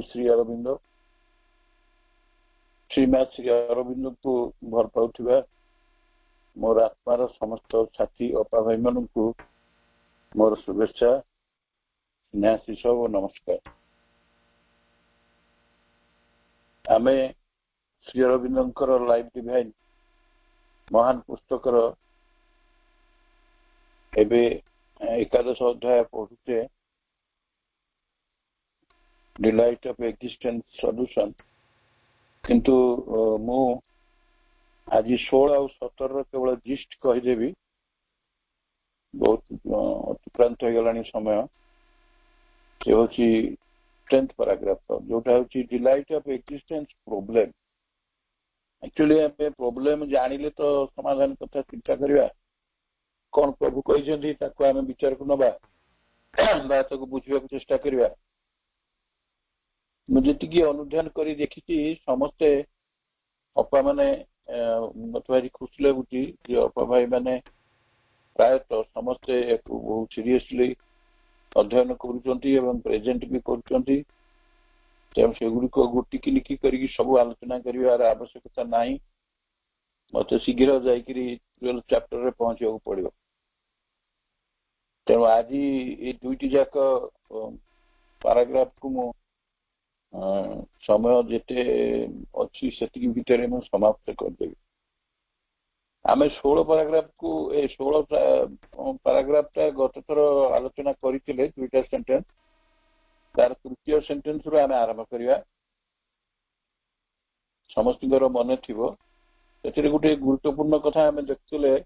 प्रभु श्री अरविंद श्रीमा श्री अरविंद को भल पाउथिबा मोर आत्मार समस्त साथी अपा भाई मान को मोर शुभेच्छा स्नेहाशीष और नमस्कार। आमे श्री अरविंदर लाइव डिवाइन महान पुस्तकर एबे एकादश अध्याय पढ़ुचे डिलाइट ऑफ एक्जिस्टेंस सॉल्यूशन किंतु मु आज 16 और 17 केवल जिस्ट कहीदेवी बहुत अतिक्रांत हो गलानी समय से हूँ 10th पैराग्राफ जोटा हूँ delight of existence problem. Actually आम प्रोब्लेम जानिले तो समाधान कथा चिंता करवा कौन प्रभु कही आम विचार को नवा बुझा चेष्टा करवा। मुझे अनुध्यान कर देखी समस्ते अपा माने मत भारी खुशी लगुच अपा भाई माने प्रायतः समस्ते बहुत सीरियसली अध्ययन करेजेंट भी कर टिकी करके सब आलोचना कर आवश्यकता ना मत शीघ्र जाकरी 12 चैप्टर रे पहुंचा पड़ो। तेणु आज ये दुईटी जाक पैराग्राफ को मु समय जेते अच्छी से भितर समाप्त करदेवी। आम 16 पैराग्राफ को 16 पैराग्राफ गत थर आलोचना करते दुईटा सेंटेंस तार तृतीय सेंटेंस रू आम आरंभ करवा। समस्त मन थी गोटे गुरुत्वपूर्ण कथा आम देखते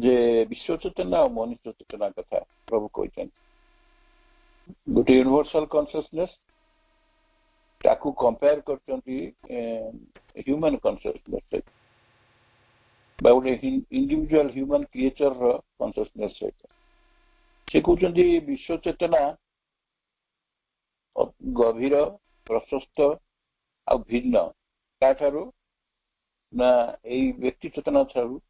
जे विश्व चेतना और मनुष्य चेतना कथा प्रभु कहते गोटे यूनिवर्सल कॉन्शियसनेस ताकू कंपेयर करते ह्यूमन कॉन्शियसनेस गोटे इंडिविजुअल ह्यूमन क्रिएचर कॉन्शियसनेस से कहते विश्व चेतना गभीर प्रशस्त आ भिन्न ताठारू ना यही व्यक्ति चेतना ठारू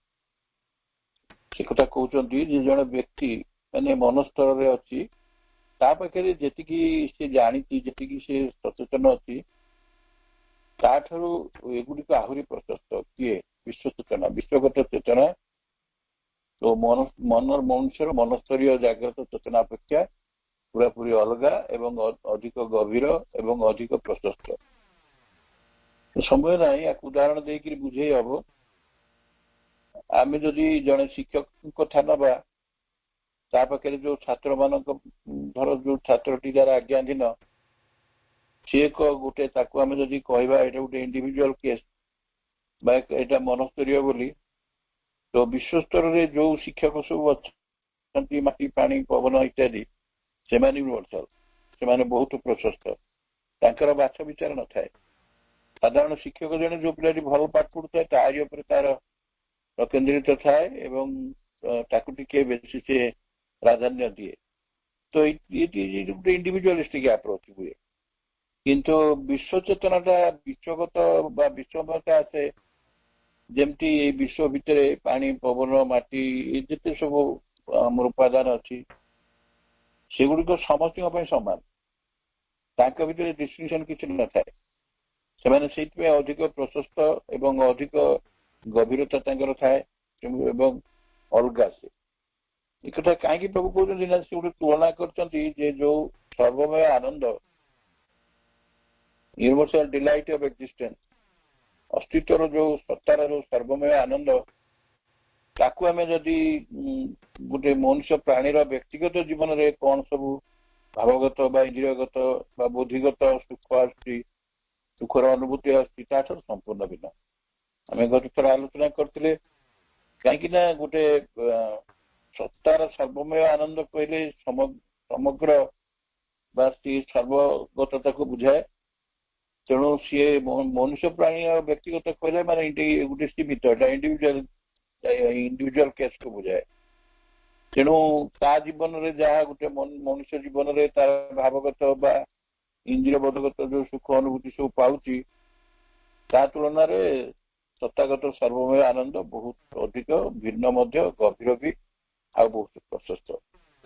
से कथा कहते जड़े व्यक्ति माने मन स्तर में अच्छी पाखे जी से जानी जी से सचेतन अच्छी ताठारू एगुड़िक आहरी प्रशस्त किए विश्व चेतना विश्वगत चेतना तो मन मनुष्य मनस्तरीय जागृत चेतना अपेक्षा पूरा पूरी अलग एवं अधिक गभीर एवं अधिक प्रशस्त। समय ना या उदाहरण देकर बुझे हम आम जदि जड़े शिक्षक कथा नवा पाखे जो छात्र मान धर जो छात्रटी द्वारा आज्ञाधीन सी गोटे आम जदि कहवा ये गोटे इंडिविजुअल केस यहाँ मनस्तरीय बोली तो विश्व स्तर में जो शिक्षक सब अच्छा माटी पानी पवन इत्यादि से यूनिवर्सल से बहुत प्रशस्त तांकर बाछ विचार न थाए। साधारण शिक्षक जने जो पिला भल पाठ पढ़ुए तारी उपर तार केन्द्रित थाए एवं ताकू टिके बेसी से प्राधान्य दिए तो ये गोटे इंडिविजुअलिस्टिक अप्रोच हुए किंतु विश्व चेतनाटा विश्वगत विश्वगत आसे जमती विश्व भितर पानी पवन माटी जिते सब आम उपादान अच्छी सेगुड़िक समस्त सामान तांका भितर डिस्टिंक्शन किसी न थाए से अधिक प्रशस्त एवं अधिक गभीरता थाए एवं अलग से एक कथा कहीं प्रभु कहते से गोटे तुलना कर जो सर्वमय आनंद यूनिवर्सल डिलाइट ऑफ एक्जिस्टेंस अस्तित्वर जो सत्तार जो सर्वमय आनंद ताकू आम जदि गोटे मनुष्य प्राणीर व्यक्तिगत जीवन में कौन सब भावगत इंद्रियगत बुद्धिगत सुख आसुची सुखर अनुभूति आसुची संपूर्ण भिन्न। आम गत थर आलोचना करते कहीं गोटे सत्तार सर्वमय आनंद कहले समग्र सर्वगतता को बुझाए। तेणु सी मनुष्य प्राणी और व्यक्तिगत कहले माने गोटे सीमित इंडिविजुअल केस को बुझाए। तेणु ता जीवन में जहाँ गोटे मनुष्य जीवन में तार भावगत बा इंद्रिय बोधगत जो सुख अनुभूति सब पाऊँ ता तुलन सत्तागत सर्वमय आनंद बहुत अधिक भिन्न गभीर भी आ बहुत प्रशस्त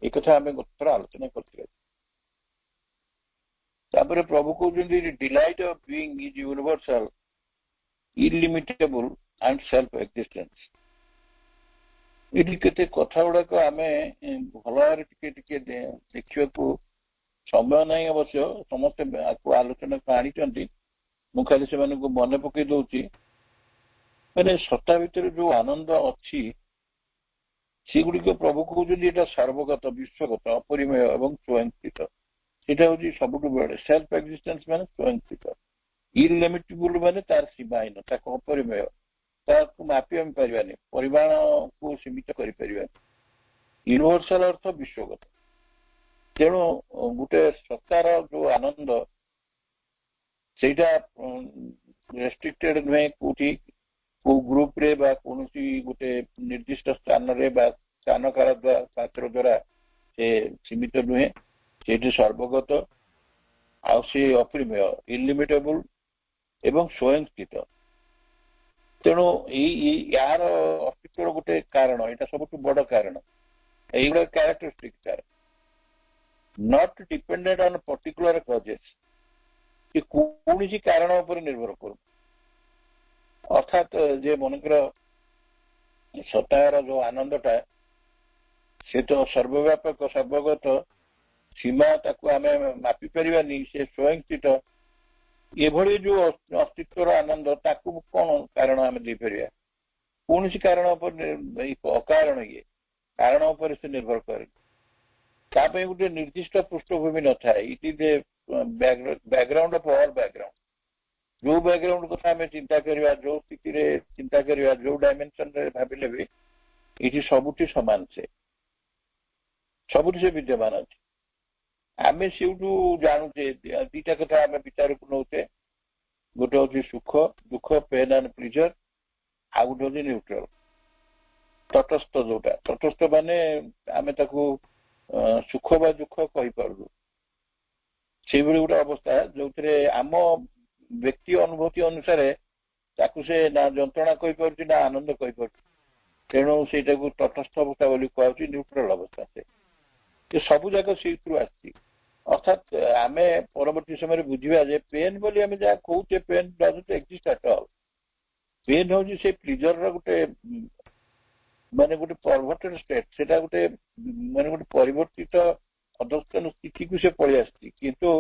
एक आम गोटे आलोचना करते। ତାପରେ ପ୍ରଭୁ କହୁଛନ୍ତି delight of being is universal illimitable and self existence. ଏଠି କେତେ କଥା ଗୁଡାକ ଆମେ ଭଲ ଭାବରେ ଟିକେ ଟିକେ ଦେଖିବାକୁ ସମୟ ନାହିଁ ଅବଶ୍ୟ, ସମସ୍ତେ ଆକୁ ଆଲୋଚନାକୁ ଆଣିଛନ୍ତି, ମୁଁ ଖାଲି ସେମାନଙ୍କୁ ମନେ ପକେଇ ଦଉଛି। ମାନେ ସତ୍ତା ଭିତରେ ଯୋଉ ଆନନ୍ଦ ଅଛି ସେଗୁଡିକ ପ୍ରଭୁ କହୁଛନ୍ତି ଏଇଟା ସର୍ବଗତ, ବିଶ୍ୱଗତ, ଅପରିମେୟ ଏବଂ ସ୍ୱୟଂକୃତ। ସେଇଟା ହଉଛି ସବୁଠୁ ବଡ। ସେଲ୍ଫ ଏକ୍ଜିଷ୍ଟେନ୍ସ ମାନେ ସ୍ୱୟଂକୃତ, ଇଲିମିଟେବଲ ମାନେ ତାର ସୀମାହୀନ, ତାକୁ ଅପରିମେୟ, ତାକୁ ମାପି ଆମେ ପାରିବାନି, ପରିମାଣକୁ ସୀମିତ କରିପାରିବାନି। ୟୁନିଭର୍ସାଲ ଅର୍ଥ ବିଶ୍ୱଗତ। ତେଣୁ ଗୋଟେ ସତ୍ତାର ଯୋଉ ଆନନ୍ଦ ସେଇଟା ରେଷ୍ଟ୍ରିକ୍ଟେଡ ନୁହେଁ, କୋଉଠି କୋଉ ଗ୍ରୁପରେ ବା କୌଣସି ଗୋଟେ ନିର୍ଦ୍ଦିଷ୍ଟ ସ୍ଥାନରେ ବା ସ୍ଥାନ କାଳ ପାତ୍ର ଦ୍ୱାରା ସେ ସୀମିତ ନୁହେଁ, ସେଇଠି ସର୍ବଗତ, ଆଉ ସେ ଅପରିମେୟ, ଇଲିମିଟେବଲ ଏବଂ ସ୍ୱୟଂକୃତ। ତେଣୁ ୟାର ଅସ୍ତିତ୍ୱର ଗୋଟେ କାରଣ, ଏଇଟା ସବୁଠୁ ବଡ କାରଣ, এইগুলো ক্যারেক্টারিস্টিক তার, not dependent on particular causes, যে কৌশি কারণ উপরে নির্ভর করুন। অর্থাৎ যে মনেকর সত্তার যে আনন্দটা সে তো সর্বব্যাপক সর্বগত, সীমা তাকে আমি মাপি পারিবানি, সে স্বয়ংকৃত। এভাবে যে অস্তিত্বর আনন্দ তাকে কোন কারণ আমি ଦେଇପାରିବା? କୌଣସି କାରଣ ଉପରେ, ଅକାରଣ ଇଏ କାରଣ ଉପରେ ସେ ନିର୍ଭର କରେ। ତା ପାଇଁ ଗୋଟେ ନିର୍ଦ୍ଦିଷ୍ଟ ପୃଷ୍ଠଭୂମି ନଥାଏ। It is a background of all background. ଯୋଉ ବ୍ୟାକଗ୍ରାଉଣ୍ଡ କଥା ଆମେ ଚିନ୍ତା କରିବା, ଯୋଉ ସ୍ଥିତିରେ ଚିନ୍ତା କରିବା, ଯୋଉ ଡାଇମେନସନରେ ଭାବିଲେ ବି ଏଠି ସବୁଠି ସମାନ, ସେ ସବୁଠି ସେ ବିଦ୍ୟମାନ ଅଛି। ଆମେ ସେଇଠୁ ଜାଣୁଛେ ଦିଟା କଥା ଆମେ ବିଚାରକୁ ନଉଛେ, ଗୋଟେ ହଉଛି ସୁଖ ଦୁଃଖ, ପେନ୍ ଆଣ୍ଡ ପ୍ଲିଜର, ଆଉ ଗୋଟେ ହଉଛି ନ୍ୟୁଟ୍ରାଲ, ତଟସ୍ଥ। ଯୋଉଟା ତଟସ୍ଥ ମାନେ ଆମେ ତାକୁ ସୁଖ ବା ଦୁଃଖ କହିପାରୁଛୁ, ସେଇଭଳି ଗୋଟେ ଅବସ୍ଥା ଯୋଉଥିରେ ଆମ ବ୍ୟକ୍ତି ଅନୁଭୂତି ଅନୁସାରେ ତାକୁ ସେ ନା ଯନ୍ତ୍ରଣା କହିପାରୁଛି ନା ଆନନ୍ଦ କହିପାରୁଛି। ତେଣୁ ସେଇଟାକୁ ତଟସ୍ଥ ଅବସ୍ଥା ବୋଲି କୁହାଯାଉଛି, ନ୍ୟୁଟ୍ରାଲ ଅବସ୍ଥା। ସେ ସବୁ ଯାକ ସେଇଥିରୁ ଆସିଛି। ଅର୍ଥାତ୍ ଆମେ ପରବର୍ତ୍ତୀ ସମୟରେ ବୁଝିବା ଯେ ପେନ୍ ବୋଲି ଆମେ ଯାହା କହୁଛେ, pain doesn't exist at all. Pain ହଉଛି ସେ ପ୍ଲିଜରର ଗୋଟେ ମାନେ ଗୋଟେ ପରଭର୍ଟେଡ୍ ଷ୍ଟେଟ୍, ସେଟା ଗୋଟେ ମାନେ ଗୋଟେ ପରିବର୍ତ୍ତିତ ଅଧସ୍ତନ ସ୍ଥିତିକୁ ସେ ପଳେଇ ଆସିଛି, କିନ୍ତୁ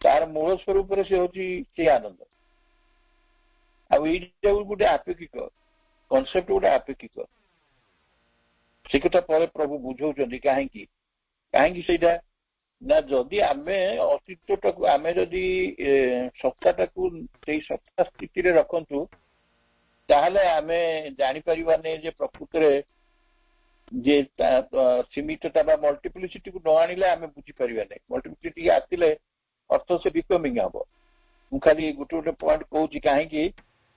ତାର ମୂଳ ସ୍ୱରୂପରେ ସେ ହଉଛି ସେ ଆନନ୍ଦ। ଆଉ ଏଇଟା ଗୋଟେ ଆପେକ୍ଷିକ କନସେପ୍ଟ, ଗୋଟେ ଆପେକ୍ଷିକ। ସେ କଥା ପରେ ପ୍ରଭୁ ବୁଝଉଛନ୍ତି କାହିଁକି କାହିଁକି ସେଇଟା ନା, ଯଦି ଆମେ ଅସ୍ତିତ୍ୱଟାକୁ, ଆମେ ଯଦି ସତ୍ତାଟାକୁ ସେଇ ସତ୍ତା ସ୍ଥିତିରେ ରଖନ୍ତୁ, ତାହେଲେ ଆମେ ଜାଣିପାରିବାନି ଯେ ପ୍ରକୃତରେ ଯେ ସୀମିତତା ବା ମଲ୍ଟିପ୍ଲିସିଟିକୁ ନ ଆଣିଲେ ଆମେ ବୁଝିପାରିବାନି। ମଲ୍ଟିପ୍ଲିସିଟି ଆସିଲେ ଅର୍ଥ ସେ ବିକମିଂ ହବ। ମୁଁ ଖାଲି ଗୋଟେ ଗୋଟେ ପଏଣ୍ଟ କହୁଛି କାହିଁକି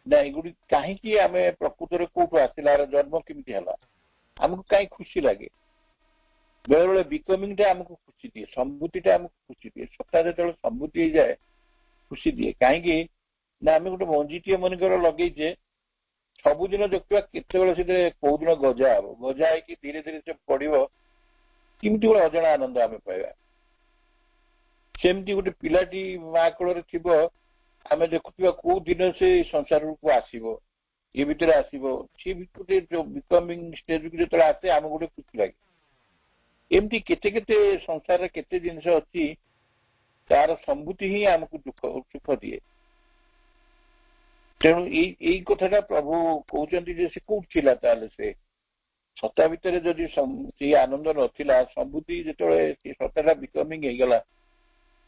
ନା, ଏଗୁଡି କାହିଁକି ଆମେ ପ୍ରକୃତରେ କୋଉଠୁ ଆସିଲା, ଜନ୍ମ କେମିତି ହେଲା, ଆମକୁ କାହିଁ ଖୁସି ଲାଗେ। ବେଳେବେଳେ ବିକମିଂଟା ଆମକୁ ଖୁସି ଦିଏ, ସମ୍ଭୂତିଟା ଆମକୁ ଖୁସି ଦିଏ। ସତ୍ତା ଯେତେବେଳେ ସମ୍ଭୂତି ହେଇଯାଏ ଖୁସି ଦିଏ। କାହିଁକି ନା, ଆମେ ଗୋଟେ ମଞ୍ଜିଟିଏ ମନେକର ଲଗେଇଛେ, ସବୁଦିନ ଦେଖିବା କେତେବେଳେ ସେଥିରେ କୋଉ ଦିନ ଗଜା ହବ, ଗଜା ହେଇକି ଧୀରେ ଧୀରେ ସେ ପଡିବ, କେମିତି ଗୋଟେ ଅଜଣା ଆନନ୍ଦ ଆମେ ପାଇବା। ସେମିତି ଗୋଟେ ପିଲାଟି ମା କୋଳରେ ଥିବ, ଆମେ ଦେଖୁଥିବା କୋଉ ଦିନ ସେ ସଂସାରକୁ ଆସିବ, ଏ ଭିତରେ ଆସିବ, ସେ ଗୋଟେ ଯୋଉ ବିକମିଂ ଷ୍ଟେଜକୁ ଯେତେବେଳେ ଆସେ ଆମକୁ ଗୋଟେ ଖୁସି ଲାଗେ। ଏମିତି କେତେ କେତେ ସଂସାରରେ କେତେ ଜିନିଷ ଅଛି, ତାର ସମ୍ଭୂତି ହିଁ ଆମକୁ ସୁଖ ଦିଏ। ତେଣୁ ଏଇ କଥାଟା ପ୍ରଭୁ କହୁଛନ୍ତି ଯେ ସେ କୋଉଠି ଥିଲା, ତାହେଲେ ସେ ସତ୍ତା ଭିତରେ ଯଦି ସେଇ ଆନନ୍ଦ ନଥିଲା, ସମ୍ଭୂତି ଯେତେବେଳେ ସେ ସତ୍ତାଟା ବିକମିଂ ହେଇଗଲା,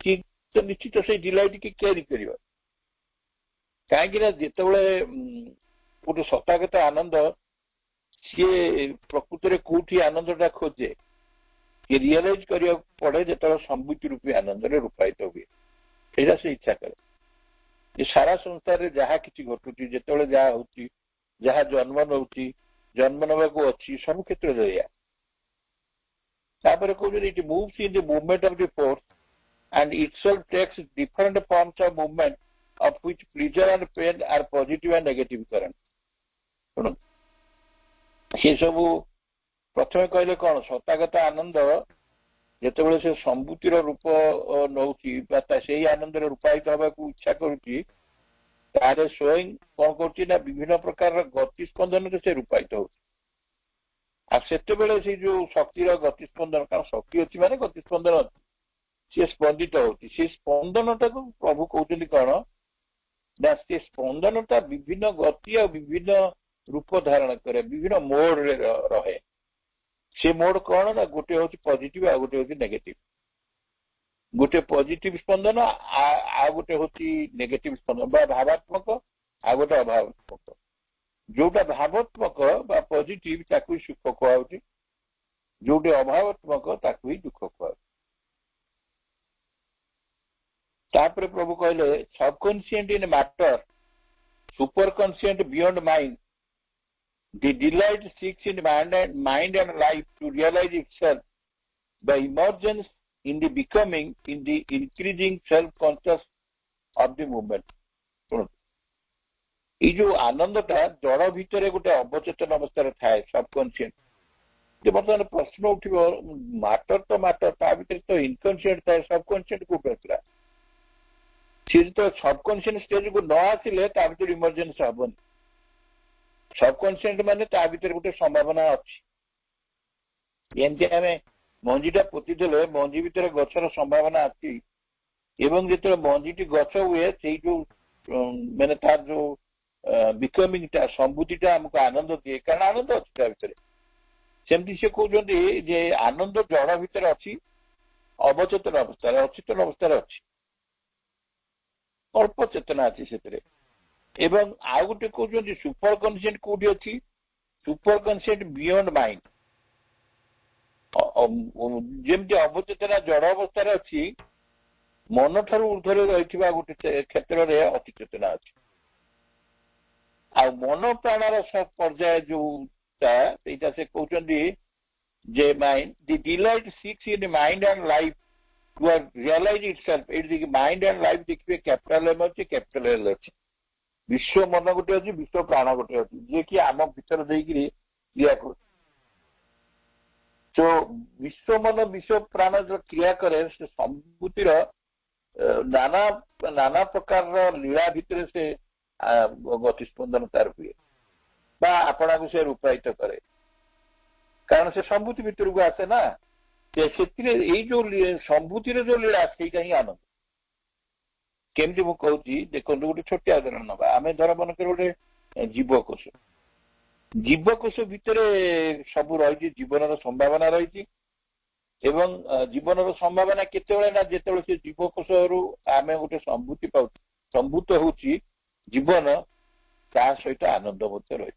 କି ନିଶ୍ଚିତ ସେଇ ଡିଲାଇଟକି କ୍ୟାରି କରିବ। କାହିଁକି ନା ଯେତେବେଳେ ଗୋଟେ ସତ୍ତାଗତ ଆନନ୍ଦ, ସିଏ ପ୍ରକୃତରେ କୋଉଠି ଆନନ୍ଦଟା ଖୋଜେ, ସିଏ ରିଅଲାଇଜ କରିବାକୁ ପଡେ ଯେତେବେଳେ ସମ୍ଭୂତି ରୂପୀ ଆନନ୍ଦରେ ରୂପାୟିତ ହୁଏ। ସେଇଟା ସେ ଇଚ୍ଛା କରେ। ଏ ସାରା ସଂସାରରେ ଯାହା କିଛି ଘଟୁଛି, ଯେତେବେଳେ ଯାହା ହଉଛି, ଯାହା ଜନ୍ମ ନଉଛି, ଜନ୍ମ ନେବାକୁ ଅଛି, ସବୁ କ୍ଷେତ୍ରରେ ଏଇଆ। ତାପରେ କହୁଛନ୍ତି it moves in the movement of the force and itself takes different forms of movement of which pleasure and pain are positive and negative current. ସେ ସବୁ ପ୍ରଥମେ କହିଲେ କଣ, ସତ୍ତାଗତ ଆନନ୍ଦ ଯେତେବେଳେ ସେ ସମ୍ଭୂତିର ରୂପ ନଉଛି ବା ସେଇ ଆନନ୍ଦରେ ରୂପାୟିତ ହେବାକୁ ଇଚ୍ଛା କରୁଛି, ତାହେଲେ ସ୍ୱୟଂ କଣ କରୁଛି ନା ବିଭିନ୍ନ ପ୍ରକାରର ଗତି ସ୍ପନ୍ଦନରେ ସେ ରୂପାୟିତ ହଉଛି। ଆଉ ସେତେବେଳେ ସେ ଯୋଉ ଶକ୍ତିର ଗତି ସ୍ପନ୍ଦନ, କାରଣ ଶକ୍ତି ଅଛି ମାନେ ଗତି ସ୍ପନ୍ଦନ ଅଛି, ସିଏ ସ୍ପନ୍ଦିତ ହଉଛି। ସେ ସ୍ପନ୍ଦନଟାକୁ ପ୍ରଭୁ କହୁଛନ୍ତି କଣ ନା ସେ ସ୍ପନ୍ଦନଟା ବିଭିନ୍ନ ଗତି ଆଉ ବିଭିନ୍ନ ରୂପ ଧାରଣ କରେ, ବିଭିନ୍ନ ମୋଡରେ ରହେ। ସେ ମୋଡ କଣ ନା ଗୋଟେ ହଉଛି ପଜିଟିଭ ଆଉ ଗୋଟେ ହଉଛି ନେଗେଟିଭ। ଗୋଟେ ପଜିଟିଭ ସ୍ପନ୍ଦନ ଆଉ ଗୋଟେ ହଉଛି ନେଗେଟିଭ ସ୍ପନ୍ଦନ ବା ଭାବାତ୍ମକ ଆଉ ଗୋଟେ ଅଭାବାତ୍ମକ। ଯୋଉଟା ଭାବାତ୍ମକ ବା ପଜିଟିଭ ତାକୁ ସୁଖ କୁହାଯାଉଛି, ଯୋଉଠି ଅଭାବାତ୍ମକ ତାକୁ ହିଁ ଦୁଃଖ କୁହାଯାଉଛି। ତାପରେ ପ୍ରଭୁ କହିଲେ subconscient in matter, superconscient beyond mind, the delight seeks in mind and life to realize itself by emergence in the becoming, in the increasing self-conscious of the movement. ये जो आनंदटा जड़ भितर गोटे अवचेतन अवस्था थाए सबकनसीएंट। जे बर्तमान प्रश्न उठिब मैटर तो मैटर ता भितर तो इनकनसीएंट थाए, सबकनसीएंट कोठे आसला? सी तो सबकनसीएंट स्टेज को न आसिले ता भितर इमर्जेंस हबनी। सबकनसीएंट माने ता भितर गोटे संभावना अछि। एमती आमे मंजीटा पोती देले मंजी भितर गछर संभावना अछि, एवं जेते मंजीटी गछ हुए सेई जो माने तार जो बिकमिंगटा संभूतिटा हमको आनंद दिए, कारण आनंद अछि ता भितर। सेमती से कहउछन्ती जे आनंद जड़ भितर अछि, अवचेतन अवस्था अचेतन अवस्था अछि, अल्प चेतना अछि सेतरे। एवं आउ गोटे कहउछन्ती सुपर कन्सिएंट कोठी अछि, सुपर कन्सिएंट बियॉन्ड माइंड। जेमती अवचेतना जड़ अवस्था अछि, मन ठारू ऊर्ध्वरे रहिथिबा गोटे क्षेत्र रे अति चेतना अछि। आ मन प्राणर सब पर्याय जो एटा से कहउछन्ती जे mind the delight seeks in mind and life to realise itself. At mind and life देखिए कैपिटल एम अछि, कैपिटल एल अछि। विश्व मन गोटे अछि, विश्व प्राण गोटे अछि, जे कि आम भीतर देइकरी क्रिया कर। तो विश्व मन विश्व प्राण जो क्रिया करे से संभूतिर नाना नाना प्रकार लीला भितर से गतिस्पंदन तार हुए बा आपना को से रूपायित करे, कारण से संभूति भितर को आसे ना। से जो संभूतिर जो लीला सेटा ही आनंद। केमती मु कहूची देखो गोटे छोटिया उदाहरण नबा। आमे धर मन कर गोटे जीवकोश, जीवकोश भितर सब रही जीवन संभावना रही। एवं जीवन संभावना केतेबेले ना जेतेबेले से जीवकोश रु आमे गोटे संभूति पाउ, संभूत होची जीवन ता सहित आनंद मध्य रही।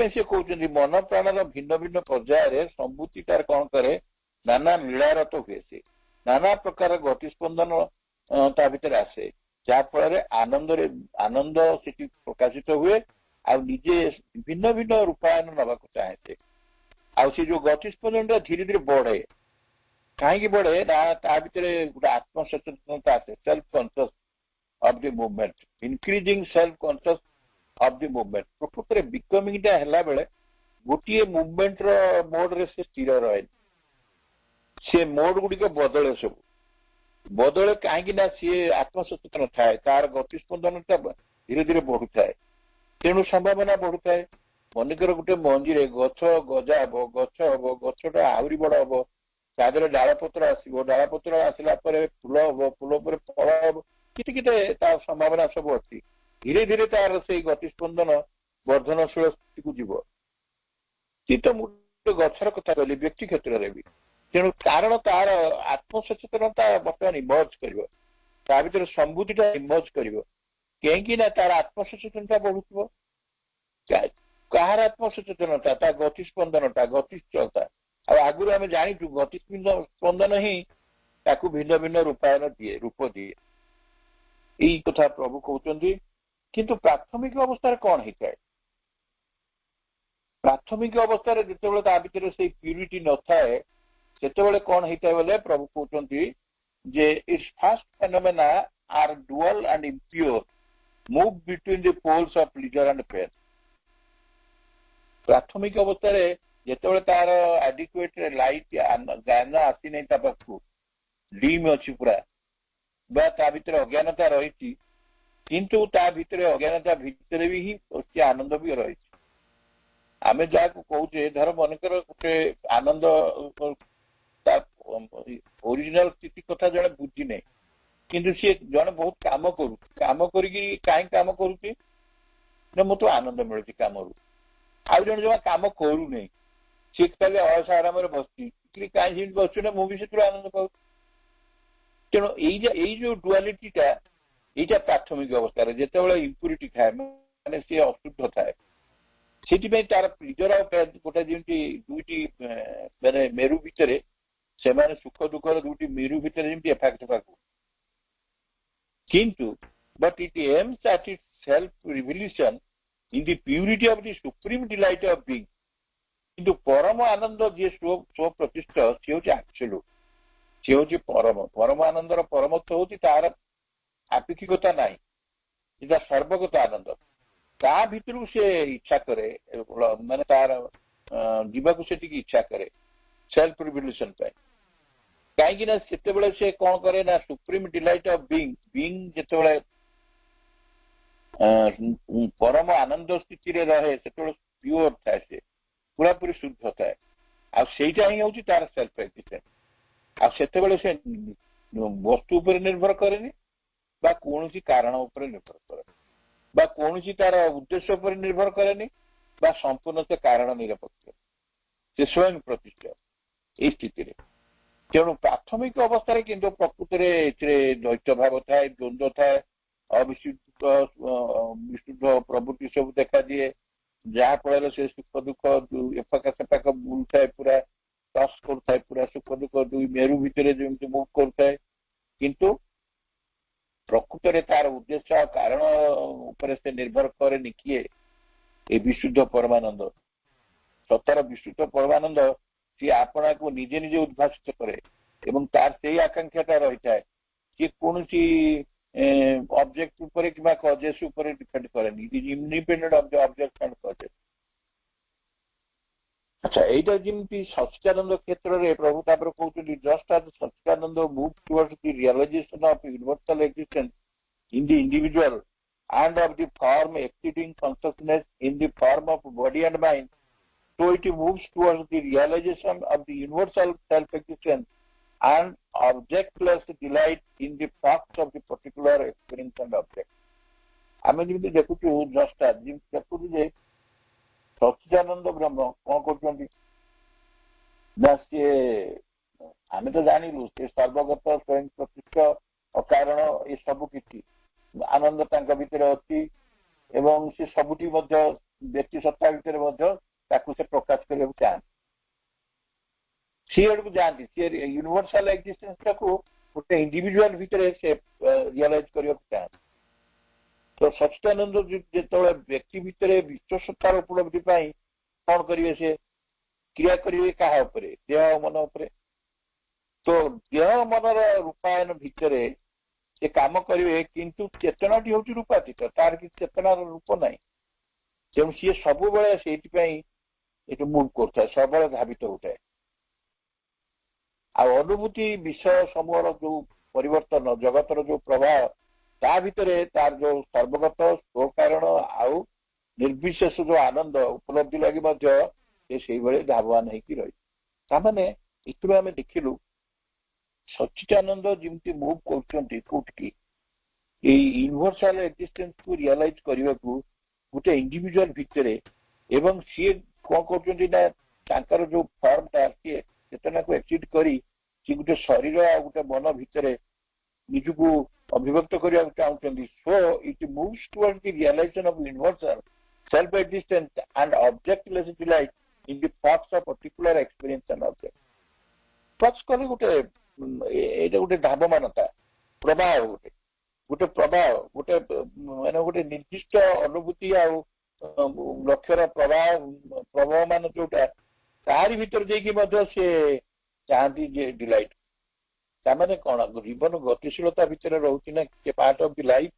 से कहते मन प्राणर भिन्न भिन्न पर्यायर संभूतिटार कौन करे नाना लीलारत हुए, से नाना प्रकार गतिस्पंदन ता भीतर आसे, जहाँफल आनंद से प्रकाशित हुए आ निजे भिन्न भिन्न रूपायन नवा चाहे से। आ जो गतिस्पंदन धीरे धीरे बढ़े, कहीं बढ़े ना ता भीतर गोटे आत्मसचेतनता आसे, self conscious of the movement, increasing self conscious of the movement. प्रकृत में बिकमिंगटा हैला बेले गोटे मूवमेंट रो मोड रे से स्थिर रहे, से मोड गुडी को बदले, सब बदले कहीं ना सी आत्मसचेतन थाए, तार गतिस्पंदनटा धीरे धीरे बढ़ु थाए, तेणु संभावना बढ़ु थाए। मनिकर गोटे मंजी रे गछ गजा हबो, गछ हबो, गछटा आहुरी बड़ हबो, तादरे डालपत्र आसीबो, डालपत्र आसिला परे फूल हबो, फूल परे फल हबो, किते किते तार संभावना सब अछि। धीरे धीरे तार से गतिस्पंदन वर्धनशील स्थिति को जीव। चित्त मुझे गछर कथा कहली व्यक्ति क्षेत्र में भी, तेणु कारण तार आत्मसचेतनता बर्तमान इमर्ज कर भर संभूतिटा इमर्ज कर कहीं तार आत्मसचेतनता बढ़ुव। कहार आत्मसचेतनता ता गतिस्पंदनटा गतिशीलता। आगुरी आम जाचु गतिस्पंदन ही ताकू भिन्न भिन्न रूपायन दिए, रूप दिए। यही कथा प्रभु कहते। किंतु प्राथमिक अवस्था कौन होता है? प्राथमिक अवस्था जिते ता भीतर से प्यूरिटी न थाए से कौन होता है बोले प्रभु कहते जे its first phenomena are dual and impure, move between the poles of pleasure and pain. प्राथमिक अवस्था ଯେତେବେଳେ ତାର ଆଡିକୁଏଟ ଲାଇଟ୍ ଜ୍ଞାନ ଆସିନାହିଁ ତା ପାଖକୁ, ଡିମ୍ ଅଛି ପୁରା, ବା ତା ଭିତରେ ଅଜ୍ଞାନତା ରହିଛି, କିନ୍ତୁ ତା ଭିତରେ ଅଜ୍ଞାନତା ଭିତରେ ବି ହିଁ ସେ ଆନନ୍ଦ ବି ରହିଛି। ଆମେ ଯାହାକୁ କହୁଛେ, ଧର ମନେକର ଗୋଟେ ଆନନ୍ଦ ତା ଓରିଜିନାଲ ସ୍ଥିତି କଥା ଜଣେ ବୁଝିନାହିଁ, କିନ୍ତୁ ସିଏ ଜଣେ ବହୁତ କାମ କରୁଛି, କାମ କରିକି କାହିଁ କାମ କରୁଛି ନା ମୋତେ ଆନନ୍ଦ ମିଳୁଛି କାମରୁ। ଆଉ ଜଣେ ଜମା କାମ କରୁନାହିଁ, ସିଏ ଖାଲି ଅଳସ ଆରାମରେ ବସିଛି, କାହିଁ ସେମିତି ବସୁଛି ନା ମୁଁ ବି ସେଥିରୁ ଆନନ୍ଦ ପାଉଛି। ତେଣୁ ଏଇ ଯୋଉ ଡୁଆଲିଟିଟା, এইটা ପ୍ରାଥମିକ ଅବସ୍ଥାରେ ଯେତେବେଳେ ଇମ୍ପୁରିଟି ଥାଏ, ମାନେ ସିଏ ଅଶୁଦ୍ଧ ଥାଏ, ସେଥିପାଇଁ ତାର ନିଜର ଗୋଟେ ଯେମିତି ଦୁଇଟି ମାନେ ମେରୁ ଭିତରେ, ସେମାନେ ସୁଖ ଦୁଃଖର ଦୁଇଟି ମେରୁ ଭିତରେ ଯେମିତି ଏଫାକ ସେଫାକ, କିନ୍ତୁ but it aims at its self revelation in the purity of the supreme delight of being। କିନ୍ତୁ ପରମ ଆନନ୍ଦ ଯିଏ ସ୍ୱପ୍ରତିଷ୍ଠ, ସିଏ ହଉଛି ଆବସଲ୍ୟୁଟ, ସିଏ ହଉଛି ପରମ। ପରମ ଆନନ୍ଦର ପରମତ୍ୱ ହଉଛି ତାର ଆପେକ୍ଷିକତା ନାହିଁ, ଏଟା ସର୍ବଗତ ଆନନ୍ଦ। ତା ଭିତରୁ ସେ ଇଚ୍ଛା କରେ, ମାନେ ତାର ଯିବାକୁ ସେଠିକି ଇଚ୍ଛା କରେ ସେଲ୍ଫ ରିଭଲ୍ୟୁସନ ପାଇଁ। କାହିଁକି ନା ସେତେବେଳେ ସେ କଣ କରେ ନା, ସୁପ୍ରିମ ଡିଲାଇଟ୍ ଅଫ ବିଙ୍ଗ ଯେତେବେଳେ ପରମ ଆନନ୍ଦ ସ୍ଥିତିରେ ରହେ, ସେତେବେଳେ ପିଓର ଥାଏ, ସେ ପୁରାପୁରି ଶୁଦ୍ଧ ଥାଏ, ଆଉ ସେଇଟା ହିଁ ହଉଛି ତାର ସେଲ୍ଫ ଏକ୍ଜିଷ୍ଟେନ୍ସ। ଆଉ ସେତେବେଳେ ସେ ବସ୍ତୁ ଉପରେ ନିର୍ଭର କରେନି, ବା କୌଣସି କାରଣ ଉପରେ ନିର୍ଭର କରେନି, ବା କୌଣସି ତାର ଉଦ୍ଦେଶ୍ୟ ଉପରେ ନିର୍ଭର କରେନି, ବା ସମ୍ପୂର୍ଣ୍ଣ ସେ କାରଣ ନିରପେକ୍ଷ, ସେ ସ୍ୱୟଂ ପ୍ରତିଷ୍ଠ ଏଇ ସ୍ଥିତିରେ। ତେଣୁ ପ୍ରାଥମିକ ଅବସ୍ଥାରେ କିନ୍ତୁ ପ୍ରକୃତରେ ଏଥିରେ ଦ୍ୱୈତ ଭାବ ଥାଏ, ଦ୍ୱନ୍ଦ୍ୱ ଥାଏ, ଅବିଶୁଦ୍ଧ ବିଶୁଦ୍ଧ ପ୍ରବୃତ୍ତି ସବୁ ଦେଖାଦିଏ, ଯାହା ଫଳରେ ସେ ସୁଖ ଦୁଃଖ ଏପାଖ ସେପାଖ ବୁଲୁଥାଏ, ପୁରା ଟସ୍ କରୁଥାଏ, ପୁରା ସୁଖ ଦୁଃଖ ଦୁଇ ମେରୁ ଭିତରେ ଯେମିତି ମୁଭ୍ କରୁଥାଏ। କିନ୍ତୁ ପ୍ରକୃତରେ ତାର ଉଦ୍ଦେଶ୍ୟ ଆଉ କାରଣ ଉପରେ ସେ ନିର୍ଭର କରେନି। କିଏ? ଏ ବିଶୁଦ୍ଧ ପରମାନନ୍ଦ, ସତର ବିଶୁଦ୍ଧ ପରମାନନ୍ଦ, ସିଏ ଆପଣାକୁ ନିଜେ ନିଜେ ଉଦ୍ଭାସିତ କରେ, ଏବଂ ତାର ସେଇ ଆକାଂକ୍ଷାଟା ରହିଥାଏ। ସିଏ କୌଣସି ଅବଜେକ୍ଟ ଉପରେ କିମ୍ବା କଜେସ୍ ଉପରେ ଡିପେଣ୍ଡ କରେନି, independent of the object and causes. ଆଚ୍ଛା, ଏଇଟା ଯେମିତି ସଚ୍ଚିଦାନନ୍ଦ କ୍ଷେତ୍ରରେ ପ୍ରଭୁ ତାପରେ କହୁଛନ୍ତି, just as Sachchidananda move towards the realisation of universal existence in the individual and of the form exceeding consciousness in the form of body and mind, so it moves towards the realization of the universal self-existence and objectless delight in the facts of the particular experience and object। ଆମେ ଯେମିତି ଦେଖୁଛୁ, just ଯେମିତି ଦେଖୁଛୁ ଯେ ସଚ୍ଚିଦାନନ୍ଦ ବ୍ରହ୍ମ କଣ କରୁଛନ୍ତି ନା, ସିଏ ଆମେ ତ ଜାଣିଲୁ ସେ ସର୍ବଗତ, ସ୍ୱୟଂ ପ୍ରତିଷ୍ଠ, ଅକାରଣ, ଏ ସବୁ କିଛି ଆନନ୍ଦ ତାଙ୍କ ଭିତରେ ଅଛି, ଏବଂ ସେ ସବୁଠି ମଧ୍ୟ ବ୍ୟକ୍ତି ସତ୍ତା ଭିତରେ ମଧ୍ୟ ତାକୁ ସେ ପ୍ରକାଶ କରିବାକୁ ଚାହାନ୍ତି, ସିଏ ଆଡକୁ ଯାଆନ୍ତି। ସିଏ ୟୁନିଭର୍ସାଲ ଏକ୍ଜିଷ୍ଟେନ୍ସଟାକୁ ଗୋଟେ ଇଣ୍ଡିଭିଜୁଆଲ ଭିତରେ ସେ ରିଅଲାଇଜ କରିବାକୁ ଚାହାନ୍ତି। ତ ସଚ୍ଚିଦାନନ୍ଦ ଯେତେବେଳେ ବ୍ୟକ୍ତି ଭିତରେ ବିଶ୍ୱସତ୍ତାର ଉପଲବ୍ଧି ପାଇଁ କଣ କରିବେ, ସେ କ୍ରିୟା କରିବେ କାହା ଉପରେ? ଦେହ ଆଉ ମନ ଉପରେ। ତ ଦେହ ମନର ରୂପାୟନ ଭିତରେ ସେ କାମ କରିବେ, କିନ୍ତୁ ଚେତନାଟି ହେଉଛି ରୂପାତୀତ, ତାର କିଛି ଚେତନାର ରୂପ ନାହିଁ। ତେଣୁ ସିଏ ସବୁବେଳେ ସେଇଥିପାଇଁ ଏଠୁ ମୁଭ୍ କରୁଥାଏ, ସବୁବେଳେ ଧାବିତ ହଉଥାଏ। ଆଉ ଅନୁଭୂତି ବିଷୟ ସମୂହର ଯୋଉ ପରିବର୍ତ୍ତନ, ଜଗତର ଯୋଉ ପ୍ରଭାବ, ତା ଭିତରେ ତାର ଯୋଉ ସର୍ବଗତ, ସ୍ୱକାରଣ ଆଉ ନିର୍ବିଶେଷ ଯୋଉ ଆନନ୍ଦ ଉପଲବ୍ଧି ଲାଗି ମଧ୍ୟ ସେ ସେଇଭଳି ଧାବମାନ ହେଇକି ରହିଛି। ତାମାନେ ଏଥିରୁ ଆମେ ଦେଖିଲୁ ସଚ୍ଚିଦାନନ୍ଦ ଯେମିତି ମୁଭ୍ କରୁଛନ୍ତି କୋଉଠିକି, ଏଇ ୟୁନିଭର୍ସାଲ ଏକ୍ଜିଷ୍ଟେନ୍ସକୁ ରିଅଲାଇଜ କରିବାକୁ ଗୋଟେ ଇଣ୍ଡିଭିଜୁଆଲ ଭିତରେ, ଏବଂ ସିଏ କଣ କରୁଛନ୍ତି ନା, ତାଙ୍କର ଯୋଉ ଫର୍ମଟା ସିଏ ଚେତନାକୁ ଏକ୍ସିଡ୍ କରି ସିଏ ଗୋଟେ ଶରୀର ଆଉ ଗୋଟେ ମନ ଭିତରେ ନିଜକୁ ଅଭିବ୍ୟକ୍ତ କରିବାକୁ ଚାହୁଁଛନ୍ତି। So it moves toward the realisation of universal self existence and objectless delight in the facts of particular experience and object. Facts କଲେ ଗୋଟେ ଏଇଟା ଗୋଟେ ଧାବମାନତା, ପ୍ରବାହ, ଗୋଟେ ପ୍ରବାହ, ଗୋଟେ ମାନେ ଗୋଟେ ନିର୍ଦ୍ଦିଷ୍ଟ ଅନୁଭୂତି ଆଉ ଲକ୍ଷ୍ୟର ପ୍ରବାହମାନ ଯୋଉଟା, ତାରି ଭିତରେ ଦେଇକି ମଧ୍ୟ ସେ ଚାହାନ୍ତି ଯେ ଡିଲାଇଟ୍। ତାମାନେ କଣ, ଜୀବନ ଗତିଶୀଳତା ଭିତରେ ରହୁଛି ନା, ସେ part of the life,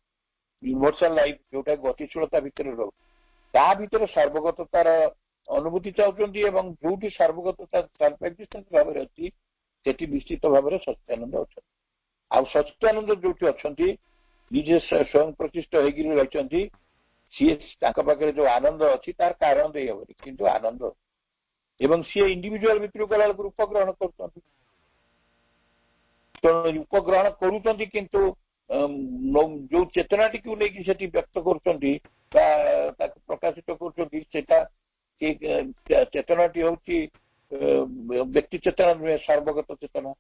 universal life ଯୋଉଟା ଗତିଶୀଳତା ଭିତରେ ରହୁଛି, ତା ଭିତରେ ସର୍ବଗତତାର ଅନୁଭୂତି ଚାହୁଁଛନ୍ତି ଏବଂ ଯୋଉଠି ସର୍ବଗତତା ସେଲ୍ଫ ଏକ୍ଜିଷ୍ଟେନ୍ସ ଭାବରେ ଅଛି ସେଠି ନିଶ୍ଚିତ ଭାବରେ ସଚ୍ଚିଦାନନ୍ଦ ଅଛନ୍ତି। ଆଉ ସଚ୍ଚିଦାନନ୍ଦ ଯୋଉଠି ଅଛନ୍ତି ନିଜେ ସ୍ୱୟଂ ପ୍ରତିଷ୍ଠ ହେଇକିରି ରହିଛନ୍ତି, ସିଏ ତାଙ୍କ ପାଖରେ ଯୋଉ ଆନନ୍ଦ ଅଛି ତାର କାରଣ ଦେଇ ହବନି, କିନ୍ତୁ ଆନନ୍ଦ ଏବଂ ସିଏ ଇଣ୍ଡିଭିଜୁଆଲ ଭିତରକୁ ଗଲା ବେଳକୁ ରୂପ ଗ୍ରହଣ କରୁଛନ୍ତି। ତେଣୁ ରୂପ ଗ୍ରହଣ କରୁଛନ୍ତି କିନ୍ତୁ ଯୋଉ ଚେତନାଟିକୁ ନେଇକି ସେଠି ବ୍ୟକ୍ତ କରୁଛନ୍ତି ବା ତାକୁ ପ୍ରକାଶିତ କରୁଛନ୍ତି ସେଟା ଚେତନାଟି ହଉଛି ବ୍ୟକ୍ତି ଚେତନା ନୁହେଁ, ସର୍ବଗତ ଚେତନା,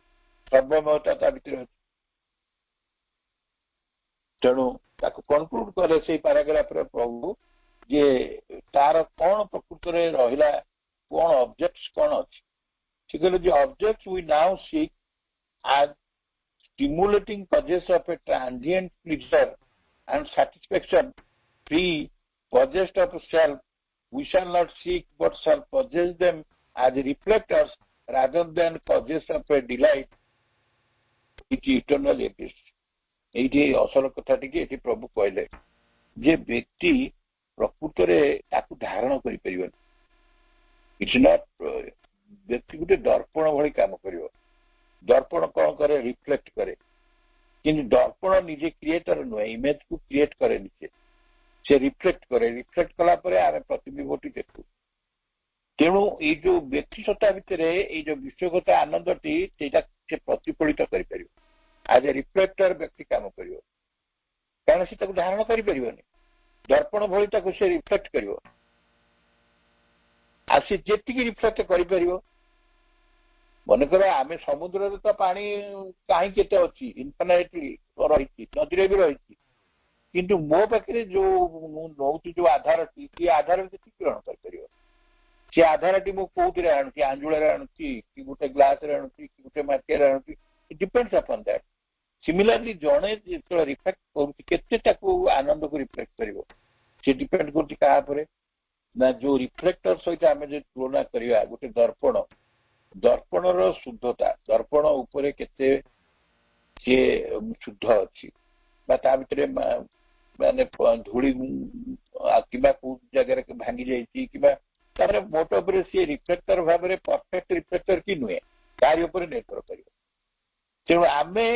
ସର୍ବମୟତା ତା ଭିତରେ ଅଛି। ତେଣୁ ତାକୁ କନକ୍ଲୁଡ କଲେ ସେଇ ପାରାଗ୍ରାଫରେ ପ୍ରଭୁ ଯେ ତାର କଣ ପ୍ରକୃତରେ ରହିଲା, କଣ ଅବଜେକ୍ଟ କଣ ଅଛି। ସେ କହିଲେ ଯେ object we now seek as stimulating causes of a transient pleasure and satisfaction, free possessed of self, we shall not seek but shall possess them as reflectors rather than causes of a delight which eternally exists. এইটি ଅସଲ କଥା ଟିକେ ଏଠି ପ୍ରଭୁ କହିଲେ ଯେ ବ୍ୟକ୍ତି ପ୍ରକୃତରେ ତାକୁ ଧାରଣ କରିପାରିବନି। ଇଟ୍ସ ନଟ୍, ବ୍ୟକ୍ତି ଗୋଟେ ଦର୍ପଣ ଭଳି କାମ କରିବ। ଦର୍ପଣ କଣ କରେ? ରିଫ୍ଲେକ୍ଟ କରେ। କିନ୍ତୁ ଦର୍ପଣ ନିଜେ କ୍ରିଏଟର ନୁହେଁ, ଇମେଜକୁ କ୍ରିଏଟ କରେ ନିଜେ, ସେ ରିଫ୍ଲେକ୍ଟ କରେ। ରିଫ୍ଲେକ୍ଟ କଲା ପରେ ଆମେ ପ୍ରତିବିମ୍ବଟି ଦେଖୁ। ତେଣୁ ଏଇ ଯୋଉ ବ୍ୟକ୍ତି ସତ୍ତା ଭିତରେ ଏଇ ଯୋଉ ବିଶ୍ୱଗତ ଆନନ୍ଦଟି ସେଇଟା ସେ ପ୍ରତିଫଳିତ କରିପାରିବ। ଆଜ ଏ ରିଫ୍ଲେକ୍ଟର ବ୍ୟକ୍ତି କାମ କରିବ, କାରଣ ସେ ତାକୁ ଧାରଣ କରିପାରିବନି। ଦର୍ପଣ ଭଳି ତାକୁ ସେ ରିଫ୍ଲେକ୍ଟ କରିବ, ଆଉ ସେ ଯେତିକି ରିଫ୍ଲେକ୍ଟ କରିପାରିବ। ମନେକର ଆମେ ସମୁଦ୍ରରେ ତ ପାଣି କାହିଁ କେତେ ଅଛି, ଇନଫିନାଇଟଲି ରହିଛି, ନଦୀରେ ବି ରହିଛି, କିନ୍ତୁ ମୋ ପାଖରେ ଯୋଉ ମୁଁ ନଉଛି ଯୋଉ ଆଧାରଟି, ସେ ଆଧାର ଯେତିକି ଗ୍ରହଣ କରିପାରିବ। ସେ ଆଧାରଟି ମୁଁ କୋଉଥିରେ ଆଣୁଛି, ଆଞ୍ଜୁଳାରେ ଆଣୁଛି କି ଗୋଟେ ଗ୍ଲାସରେ ଆଣୁଛି କି ଗୋଟେ ମାଠିଆରେ ଆଣୁଛି, ଇଟ୍ ଡିପେଣ୍ଡସ୍ ଅପନ୍ ଦ୍ୟାଟ୍। ସିମିଲାରଲି ଜଣେ ଯେତେବେଳେ ରିଫ୍ଲେକ୍ଟ କରୁଛି କେତେ ତାକୁ ଆନନ୍ଦକୁ ରିଫ୍ଲେକ୍ଟ କରିବ, ସେ ଡିପେଣ୍ଡ କରୁଛି କାହା ଉପରେ ନା ଯୋଉ ରିଫ୍ଲେକ୍ଟର ସହିତ ଆମେ ଯଦି ତୁଳନା କରିବା ଗୋଟେ ଦର୍ପଣ, ଦର୍ପଣର ଶୁଦ୍ଧତା, ଦର୍ପଣ ଉପରେ କେତେ ସିଏ ଶୁଦ୍ଧ ଅଛି ବା ତା ଭିତରେ ମାନେ ଧୂଳି କିମ୍ବା କୋଉ ଜାଗାରେ ଭାଙ୍ଗି ଯାଇଛି କିମ୍ବା ତାପରେ ମୋଟ ଉପରେ ସିଏ ରିଫ୍ଲେକ୍ଟର ଭାବରେ ପରଫେକ୍ଟ ରିଫ୍ଲେକ୍ଟର କି ନୁହେଁ ତାରି ଉପରେ ନିର୍ଭର କରିବ। ତେଣୁ ଆମେ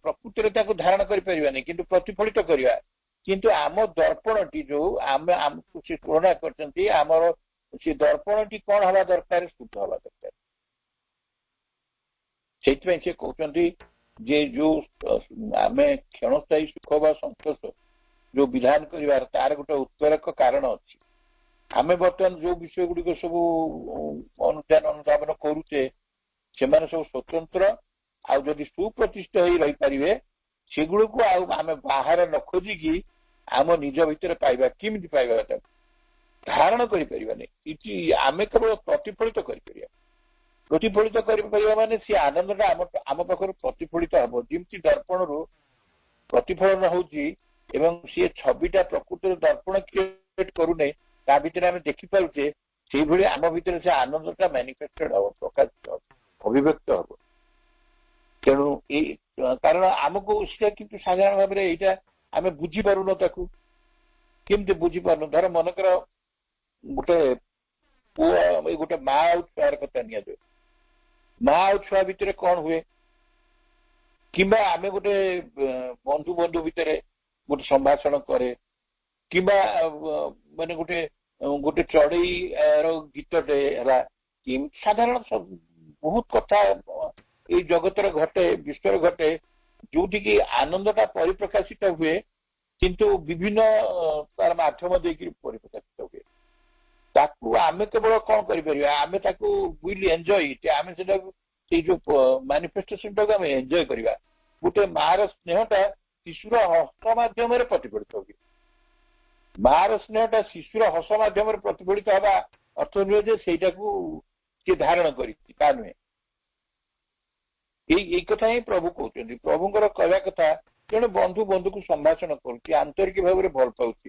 ପ୍ରକୃତିରେ ତାକୁ ଧାରଣ କରିପାରିବାନି କିନ୍ତୁ ପ୍ରତିଫଳିତ କରିବା। କିନ୍ତୁ ଆମ ଦର୍ପଣଟି ଯୋଉ ଆମେ ଆମକୁ ସେ ତୁଳନା କରିଛନ୍ତି, ଆମର ସେ ଦର୍ପଣଟି କଣ ହବା ଦରକାର? ଶୁଦ୍ଧ ହବା ଦରକାର। ସେଇଥିପାଇଁ ସେ କହୁଛନ୍ତି ଯେ ଯୋଉ ଆମେ କ୍ଷଣସ୍ଥାୟୀ ସୁଖ ବା ସନ୍ତୋଷ ଯୋଉ ବିଧାନ କରିବାର ତାର ଗୋଟେ ଉତ୍ପ୍ରେରକ କାରଣ ଅଛି। ଆମେ ବର୍ତ୍ତମାନ ଯୋଉ ବିଷୟ ଗୁଡିକ ସବୁ ଅନୁଧ୍ୟାନ ଅନୁଧାବନ କରୁଛେ ସେମାନେ ସବୁ ସ୍ୱତନ୍ତ୍ର, ଆଉ ଯଦି ସୁପ୍ରତିଷ୍ଠ ହେଇ ରହିପାରିବେ ସେଗୁଡିକୁ ଆଉ ଆମେ ବାହାରେ ନ ଖୋଜିକି ଆମ ନିଜ ଭିତରେ ପାଇବା। କେମିତି ପାଇବା? ତାକୁ ଧାରଣ କରିପାରିବାନି, ଆମେ କେବଳ ପ୍ରତିଫଳିତ କରିପାରିବା। ପ୍ରତିଫଳିତ କରିପାରିବା ମାନେ ସେ ଆନନ୍ଦଟା ଆମ ପାଖରୁ ପ୍ରତିଫଳିତ ହବ। ଯେମିତି ଦର୍ପଣରୁ ପ୍ରତିଫଳନ ହଉଛି ଏବଂ ସିଏ ଛବିଟା ପ୍ରକୃତିରେ ଦର୍ପଣ କ୍ରିଏଟ କରୁନେ, ତା ଭିତରେ ଆମେ ଦେଖିପାରୁଛେ, ସେଇଭଳି ଆମ ଭିତରେ ସେ ଆନନ୍ଦଟା ମ୍ୟାନିଫେଷ୍ଟେଡ ହବ, ପ୍ରକାଶିତ ହବ, ଅଭିବ୍ୟକ୍ତ ହବ। ତେଣୁ ଏଇ କାରଣ ଆମକୁ ସେଟା କିନ୍ତୁ ସାଧାରଣ ଭାବରେ ଏଇଟା ଆମେ ବୁଝିପାରୁନ। ତାକୁ କେମିତି ବୁଝିପାରୁନୁ? ଧର ମନେକର ଗୋଟେ ପୁଅ, ଏଇ ଗୋଟେ ମା ଆଉ ଛୁଆର କଥା ନିଆଯାଉ। ମା ଆଉ ଛୁଆ ଭିତରେ କଣ ହୁଏ? କିମ୍ବା ଆମେ ଗୋଟେ ବନ୍ଧୁ ବନ୍ଧୁ ଭିତରେ ଗୋଟେ ସମ୍ଭାଷଣ କରେ, କିମ୍ବା ମାନେ ଗୋଟେ ଗୋଟେ ଚଢେଇର ଗୀତଟେ ହେଲା, ସାଧାରଣ ବହୁତ କଥା ଏଇ ଜଗତରେ ଘଟେ, ବିଶ୍ୱରେ ଘଟେ, ଯୋଉଠିକି ଆନନ୍ଦଟା ପରିପ୍ରକାଶିତ ହୁଏ କିନ୍ତୁ ବିଭିନ୍ନ ତାର ମାଧ୍ୟମ ଦେଇକି ପରିପ୍ରକାଶିତ ହୁଏ। ତାକୁ ଆମେ କେବଳ କଣ କରିପାରିବା? ଆମେ ତାକୁ ୱିଲ୍ ଏନ୍ଜୟ ଇଟ୍, ଆମେ ସେଟାକୁ ସେଇ ଯୋଉ ମାନifestation-ଟାକୁ ଆମେ ଏନ୍ଜୟ କରିବା। ଗୋଟେ ମାର ସ୍ନେହଟା ଶିଶୁର ହସ ମାଧ୍ୟମରେ ପ୍ରତିଫଳିତ ହୁଏ। ମାର ସ୍ନେହଟା ଶିଶୁର ହସ ମାଧ୍ୟମରେ ପ୍ରତିଫଳିତ ହେବା ଅର୍ଥ ନୁହେଁ ଯେ ସେଇଟାକୁ ସିଏ ଧାରଣ କରିଛି, ତା ନୁହେଁ। ଏଇ କଥା ହିଁ ପ୍ରଭୁ କହୁଛନ୍ତି। ପ୍ରଭୁଙ୍କର କହିବା କଥା, ଜଣେ ବନ୍ଧୁ ବନ୍ଧୁକୁ ସମ୍ଭାଷଣ କରୁଛି, ଆନ୍ତରିକ ଭାବରେ ଭଲ ପାଉଛି,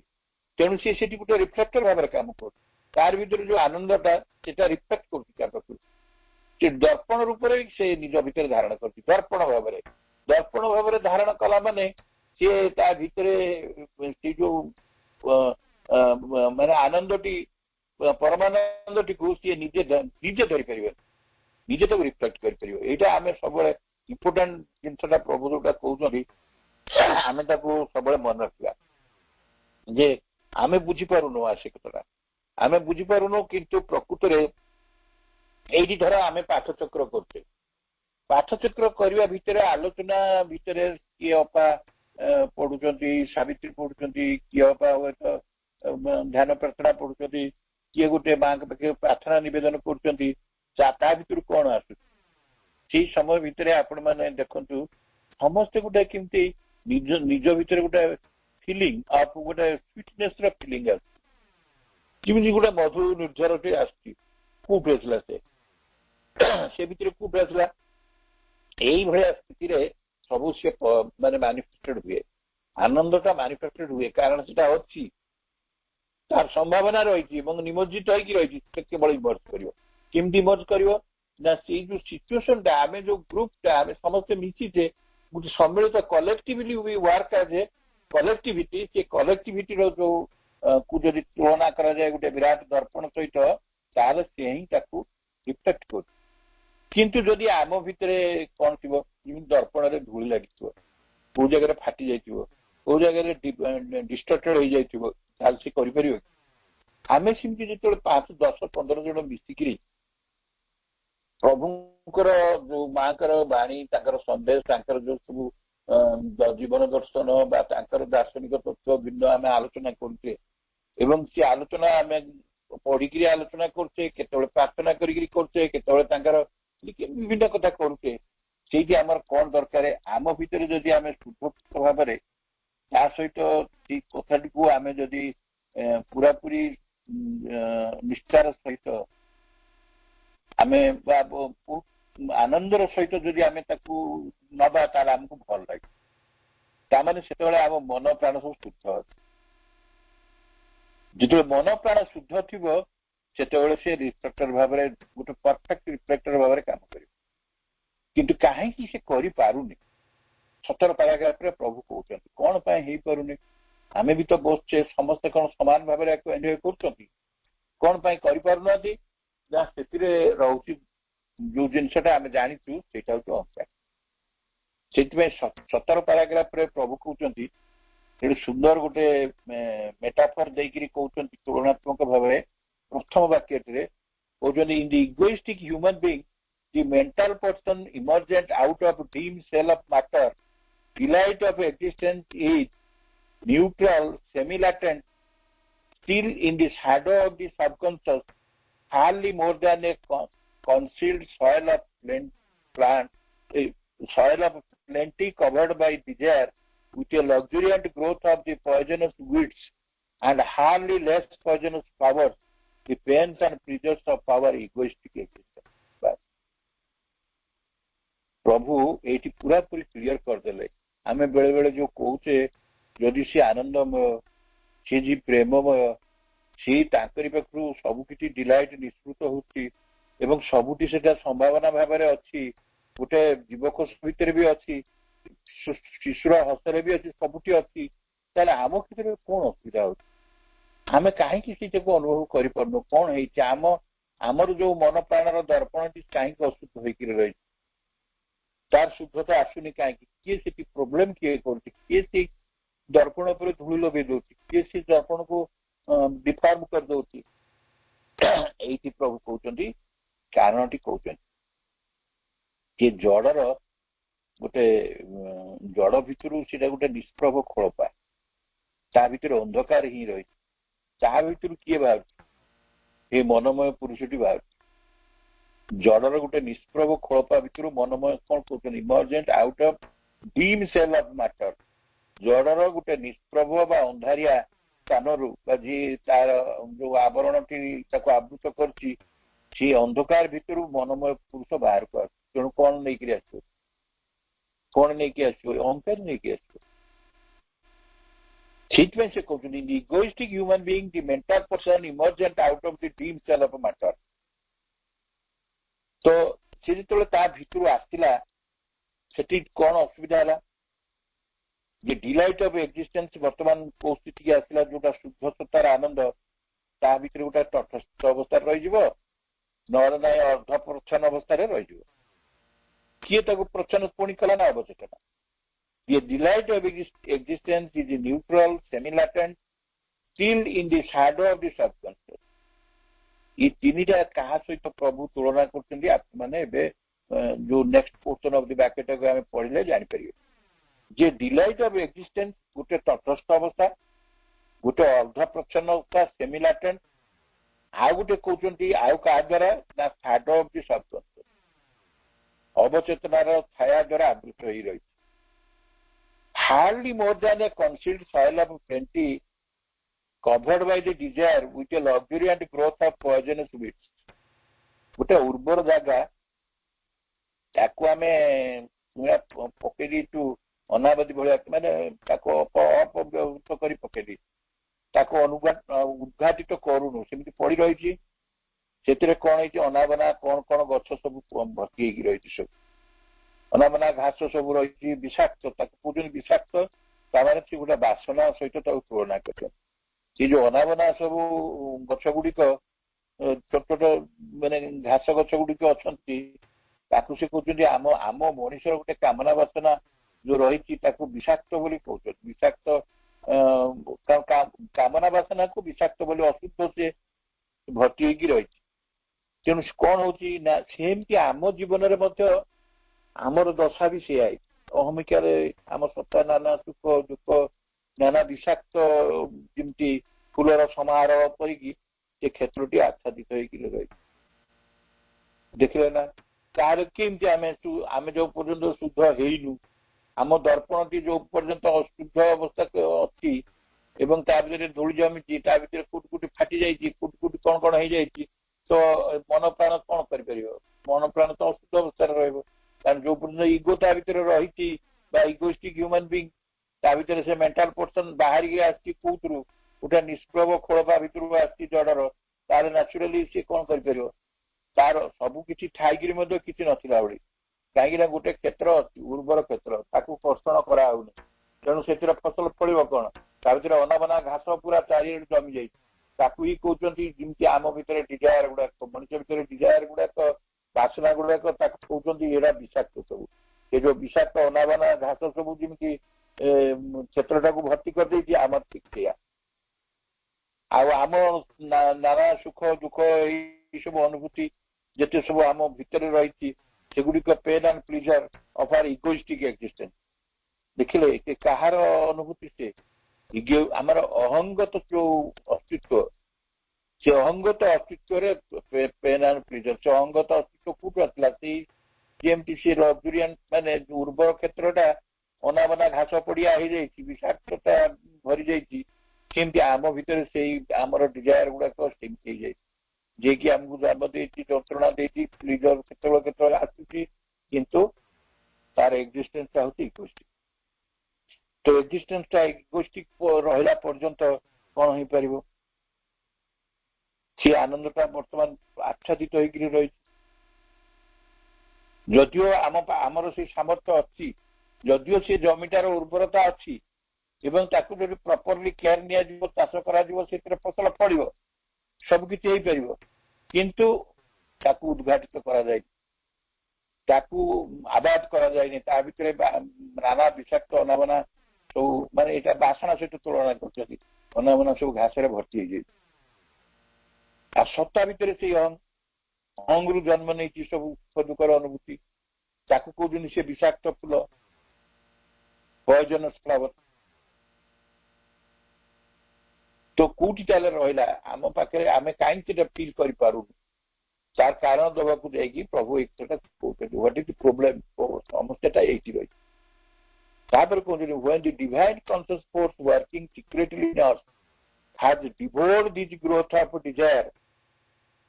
ତେଣୁ ସିଏ ସେଠି ଗୋଟେ ରିଫ୍ଲେକ୍ଟର ଭାବରେ କାମ କରୁଛି। ତାର ଭିତରେ ଯୋଉ ଆନନ୍ଦଟା ସେଟା ରିଫ୍ଲେକ୍ଟ କରୁଛି ତା ପାଖରୁ, ସେ ଦର୍ପଣ ରୂପରେ ସେ ନିଜ ଭିତରେ ଧାରଣ କରୁଛି। ଦର୍ପଣ ଭାବରେ ଧାରଣ କଲା ମାନେ ସିଏ ତା ଭିତରେ ସେ ଯୋଉ ମାନେ ଆନନ୍ଦଟି ପରମାନନ୍ଦଟିକୁ ସିଏ ନିଜେ ଧରିପାରିବ, ନିଜେ ତାକୁ ରିଫ୍ଲେକ୍ଟ କରିପାରିବ। ଏଇଟା ଆମେ ସବୁବେଳେ ଇମ୍ପୋର୍ଟାଣ୍ଟ ଜିନିଷଟା ପ୍ରଭୁ ଯୋଉଟା କହୁଛନ୍ତି ଆମେ ତାକୁ ସବୁବେଳେ ମନେ ରଖିବା ଯେ ଆମେ ବୁଝିପାରୁନୁ ଆବଶ୍ୟକତା, ଆମେ ବୁଝିପାରୁନୁ। କିନ୍ତୁ ପ୍ରକୃତରେ ଏଇଠି ଧର ଆମେ ପାଠଚକ୍ର କରୁଛେ, ପାଠଚକ୍ର କରିବା ଭିତରେ ଆଲୋଚନା ଭିତରେ କିଏ ଅପା ପଢୁଛନ୍ତି, ସାବିତ୍ରୀ ପଢୁଛନ୍ତି, କିଏ ଅପା ହୁଏତ ଧ୍ୟାନ ପ୍ରାର୍ଥନା ପଢୁଛନ୍ତି, କିଏ ଗୋଟେ ମାଙ୍କ ପାଖରେ ପ୍ରାର୍ଥନା ନିବେଦନ କରୁଛନ୍ତି। ତା ଭିତରୁ କଣ ଆସୁଛି ସେଇ ସମୟ ଭିତରେ ଆପଣ ମାନେ ଦେଖନ୍ତୁ ସମସ୍ତେ ଗୋଟେ କେମିତି ନିଜ ଭିତରେ ଗୋଟେ ଫିଲିଂ ଗୋଟେ ସୁଇଟନେସ୍ ର ଫିଲିଂ ଆସୁଛି, କେମିତି ଗୋଟେ ମଧୁ ନିର୍ଝରଟେ ଆସୁଛି। କୋଉଠି ଆସିଲା ସେ ଭିତରେ କୋଉଠି ଆସିଲା? ଏଇଭଳିଆ ସ୍ଥିତିରେ ସବୁ ସେ ମାନେ ମାନୁଫ୍ୟାକ୍ଚର୍ଡ ହୁଏ, ଆନନ୍ଦଟା ମାନୁଫ୍ୟାକ୍ଚର୍ଡ ହୁଏ, କାରଣ ସେଟା ଅଛି, ତାର ସମ୍ଭାବନା ରହିଛି ଏବଂ ନିମଜ୍ଜିତ ହେଇକି ରହିଛି। ସେ କେବଳ ଇମର୍ଜ କରିବ। କେମିତି ଇମର୍ଜ କରିବ ନା ସେଇ ଯୋଉ ସିଚୁଏସନଟା ଆମେ ଯୋଉ ଗ୍ରୁପଟା ଆମେ ସମସ୍ତେ ମିଶିଛେ ଗୋଟେ ସମ୍ମିଳିତ କଲେକ୍ଟିଭଲି ୱାର୍କ ଆଜ ଏ କଲେକ୍ଟିଭିଟି, ସେ କଲେକ୍ଟିଭିଟିର ଯୋଉ କୁ ଯଦି ତୁଳନା କରାଯାଏ ଗୋଟେ ବିରାଟ ଦର୍ପଣ ସହିତ, ତାହେଲେ ସେ ହିଁ ତାକୁ ରିଫ୍ଲେକ୍ଟ କରୁଛି। କିନ୍ତୁ ଯଦି ଆମ ଭିତରେ କଣ ଥିବ, ଯେମିତି ଦର୍ପଣରେ ଧୂଳି ଲାଗିଥିବ, କୋଉ ଜାଗାରେ ଫାଟି ଯାଇଥିବ, କୋଉ ଜାଗାରେ ଡିଷ୍ଟର୍ଟେଡ୍ ହେଇଯାଇଥିବ, ତାହେଲେ ସେ କରିପାରିବ କି? ଆମେ ସେମିତି ଯେତେବେଳେ 5, 10, 15 ଜଣ ମିଶିକିରି ପ୍ରଭୁଙ୍କର ଯୋଉ ମାଙ୍କର ବାଣୀ, ତାଙ୍କର ସନ୍ଦେଶ, ତାଙ୍କର ଯୋଉ ସବୁ ଜୀବନ ଦର୍ଶନ ବା ତାଙ୍କର ଦାର୍ଶନିକ ତତ୍ତ୍ୱ ଭିନ୍ନ ଆମେ ଆଲୋଚନା କରୁଛେ ଏବଂ ସେ ଆଲୋଚନା ଆମେ ପଢିକିରି ଆଲୋଚନା କରୁଛେ, କେତେବେଳେ ପ୍ରାର୍ଥନା କରିକିରି କରୁଛେ, କେତେବେଳେ ତାଙ୍କର ବିଭିନ୍ନ କଥା କରୁଛେ। ସେଇଠି ଆମର କଣ ଦରକାର, ଆମ ଭିତରେ ଯଦି ଆମେ ସୁଦୃଢ ଭାବରେ ତା ସହିତ ସେଇ କଥାଟିକୁ ଆମେ ଯଦି ପୁରାପୁରି ନିଷ୍ଠାର ସହିତ ଆମେ ବହୁତ ଆନନ୍ଦର ସହିତ ଯଦି ଆମେ ତାକୁ ନବା, ତାହେଲେ ଆମକୁ ଭଲ ଲାଗେ। ତାମାନେ ସେତେବେଳେ ଆମ ମନ ପ୍ରାଣ ସବୁ ଶୁଦ୍ଧ ଅଛି। ଯେତେବେଳେ ମନ ପ୍ରାଣ ଶୁଦ୍ଧ ଥିବ ସେତେବେଳେ ସେ ରିଫ୍ଲେକ୍ଟର ଭାବରେ ଗୋଟେ ପରଫେକ୍ଟ ରିଫ୍ଲେକ୍ଟର ଭାବରେ କାମ କରିବ। କିନ୍ତୁ କାହିଁକି ସେ କରିପାରୁନି? 17 ପାରାଗ୍ରାଫରେ ପ୍ରଭୁ କହୁଛନ୍ତି କଣ ପାଇଁ ହେଇପାରୁନି? ଆମେ ବି ତ ବସୁଛେ, ସମସ୍ତେ କଣ ସମାନ ଭାବରେ ଏହାକୁ ଏନ୍ଜୟ କରୁଛନ୍ତି? କଣ ପାଇଁ କରିପାରୁନାହାନ୍ତି? ନା ସେଥିରେ ରହୁଛି ଯୋଉ ଜିନିଷଟା ଆମେ ଜାଣିଛୁ ସେଇଟା ହଉଛି ଅହଙ୍କାର। ସେଇଥିପାଇଁ 17 ପାରାଗ୍ରାଫରେ ପ୍ରଭୁ କହୁଛନ୍ତି, ଏଠି ସୁନ୍ଦର ଗୋଟେ ମେଟାଫର ଦେଇକିରି କହୁଛନ୍ତି ତୁଳନାତ୍ମକ ଭାବରେ। ପ୍ରଥମ ବାକ୍ୟଟିରେ କହୁଛନ୍ତି, in the egoistic human being the mental person emergent out of dim cell of matter, delight of existence is neutral, semi-latent, still in the shadow of the subconscious, hardly more than a concealed soil of plenty covered by desire, with a luxuriant growth of the poisonous weeds and hardly less poisonous powers, the pains and pleasures of our egoistic existence. Prabhu eighty पूरा पूरी clear करदेले। आमे बेले बेले जो कहूचे जदि से आनंदमय, से जी प्रेममय, से ताकरी पाखरु सब किछि डिलाइट निष्कृत होछि एवं सबुटी सेटा संभावना भाबरे अछि, गोटे जीवकोष भितर भी अछि, शिशुर हसरे भी अछि, सबुटी अछि। ताले आम क्षेत्र में कोन असुविधा होछि? आमे काहे कि सेटाको अनुभव करि परनो? कोन हेछि आमर जो मन प्राणर दर्पणटी काहे अशुद्ध होइकि रहि, तार शुद्धता आसुनी कहीं? किए से प्रोब्लेम किए करुच्ची? किए से दर्पण पर धूल लगे दौर? किए से दर्पण को डिफॉर्म कर दौर? ये प्रभु कहते कारण टी कहते जड़र गोटे जड़ भितर से गोटे निष्प्रभ खोलपा, ता भीतर अंधकार ही रही, ता भीतर किए बाहर? ये मनमय पुरुषटी बाहर। जड़र गोटे निष्प्रभ खोलपा भितर मनमय कौन कहते emergent out of dim cell of matter. जड़र गोटे निष्प्रभ बा अंधारिया स्थानरू जी तार जो आवरण आवृत करछि, से अंधकार भितर मनमय पुरुष बाहर को आस। तेणु कौन नहीं आस, कौन नहीं आस? अहंकार नहीं आस। से कहते egoistic human being the mental person emergent out of the dim cell of matter. तो से जो भितर आसला से कौन असुविधा है? ये डिलाइट ऑफ एक्जिस्टेंस वर्तमान कौ स्थिति आसला, जोटा शुद्ध सत्तार आनंद, ତା ଭିତରେ ଗୋଟେ ତଟସ୍ଥ ଅବସ୍ଥାରେ ରହିଯିବ, ନହେଲେ ନାଇଁ ଅର୍ଦ୍ଧ ପ୍ରଚ୍ଛନ୍ନ ଅବସ୍ଥାରେ ରହିଯିବ। କିଏ ତାକୁ ପ୍ରଚ୍ଛନ୍ନ ପୁଣି କଲା ନା ଅବଚେତନ। The delight of existence is neutral, semi-latent, still in the shadow of the subconscious. ये तीनटा कहा सहित प्रभु तुलना करछन्ती आपने एबे जो next portion of the bracket को हम पढ़िले जानि परिबे जे डिलाइट ऑफ एक्जिस्टेंस गुटे तटस्थ अवस्था, गुटे अर्ध प्रच्छन्न अवस्था सेमी लैटेंट, आ गुटे कहउछन्ती आउ का द्वारा ना शैडो ऑफ द सबकॉन्शियस, अवचेतनार छाया द्वारा आवृत होई रही। Hardly more than A concealed soil of plenty covered by the desire with a luxuriant growth of poisonous weeds. गोटे उर्वर जगह ताको आमे पकई दी अनावधि भाया माने अपव्यवहृत कर पकई ताको उद्घाटित करूनु सेमती पड़ी रही कौन है अनाबना कौन कौन गछ सब भर्ती रही सब अनाबना घास सब रही विषाक्त विषाक्त से गोटे बासना सहित तुलना कर जो अनाबना सब गछ गुड़िक छोट छोट माने घास गछ गुड़िक अच्छा से कहते आम आम मनुष्य गोटे कामना बासना जो रही विषाक्त बोली कहते विषाक्त कामना बासना को विषाक्त बोली अशुद्ध से भर्ती रही तेणु कौन होमती आम जीवन में आमर दशा भी सी अहमिकार आम सत्ता नाना सुख दुख नाना विषाक्त जमती फूलर समारोह करी क्षेत्रटी आच्छादित रही देखिले ना तार केमती आम जो पर्यंत शुद्ध हेनु आम दर्पण टी जो पर्यंत अशुद्ध अवस्था अच्छी एवं धूल जमी कुटकुटी फाटी जाइए कुटकुटी कौन कौन हो जाए तो मन प्राण कौन कर मन प्राण तो अशुद्ध अवस्था कारण जो पर्यटन इगो ता भीतर रही इगोइस्टिक ह्यूमन बीइंग ता भीतर से मेंटल पर्सन बाहर के आसी कोथरु गोटे निष्प्रभ खोलपा भीतर आसी जड़र तार नेचुराली सी कौन कर तार सबकि ठाई कि नथिला भली कहीं गोटे क्षेत्र उर्वर क्षेत्र ताकू कर्षण कराऊनी तेणु से फसल फल कौन ता भीतर अनाबना घास पूरा चारि जमी जाए ताकू ही कहते जमी आम भीतर डिजायर गुड़ाक मनुष्य भीतर डिजायर गुड़ाक बासना गुड़ाक कहते यहाँ विषाक्त सब ये जो विषाक्त अनाबना घास सब जमी क्षेत्र टाक भर्ती कर देती आम ठीक से आम नाना सुख दुख सब अनुभूति जिते सब आम भितर रही सेगुड़िक pain and pleasure of our egoistic existence देखिले कहार अनुभूति से आमर अहंगत जो अस्तित्व से अहंगत अस्तित्व पेन एंड प्लेजर से अहंगत अस्तित्व कौट आसला जमी से लग्जूरियन माने उर्वर क्षेत्रटा अनाबना घास पड़िया हो जाए विषाक्तता भरी जाती आम भितर से आमर डिजायर गुड़ाक सेमती जाए जे कि आमको जन्म देती जंत्रणा देती प्लीजर केत आसूची किंतु तार एक्जिस्टेंस टा होती इगोइस्टिक तो एक्जिस्टेंस टा इगोइस्टिक रहा पर्यंत कौन हो पार सी आनंदटा बर्तमान आच्छादित होकर रही जदिओ आमर से सामर्थ्य अच्छी जदिओ से जमीटार उर्वरता अच्छी एवं ताकू जो प्रॉपर्ली केयर निया चाष कर फसल फल सबकि हो पार किंतु ताकू उद्घाटित करा आबाद करा भितर नाना विषाक्त अनाबना सब माने एटा बासना सहित तुलना कर अनाबना सब घास भर्ती हो जाए सत्ता भितर से अहंग जन्म नहीं सब सुख दुखर अनुभूति ताकू कहते से विषाक्त फूल पॉइजनस फ्लावर तो कौटी ताले रहा आम पाखे आम कहीं फिल कर तार कारण दवा को जाकि प्रभु एक व्हाट इज द प्रॉब्लम समस्या ये रही कहते when the divine conscious force working secretly in us has devoured this growth of desire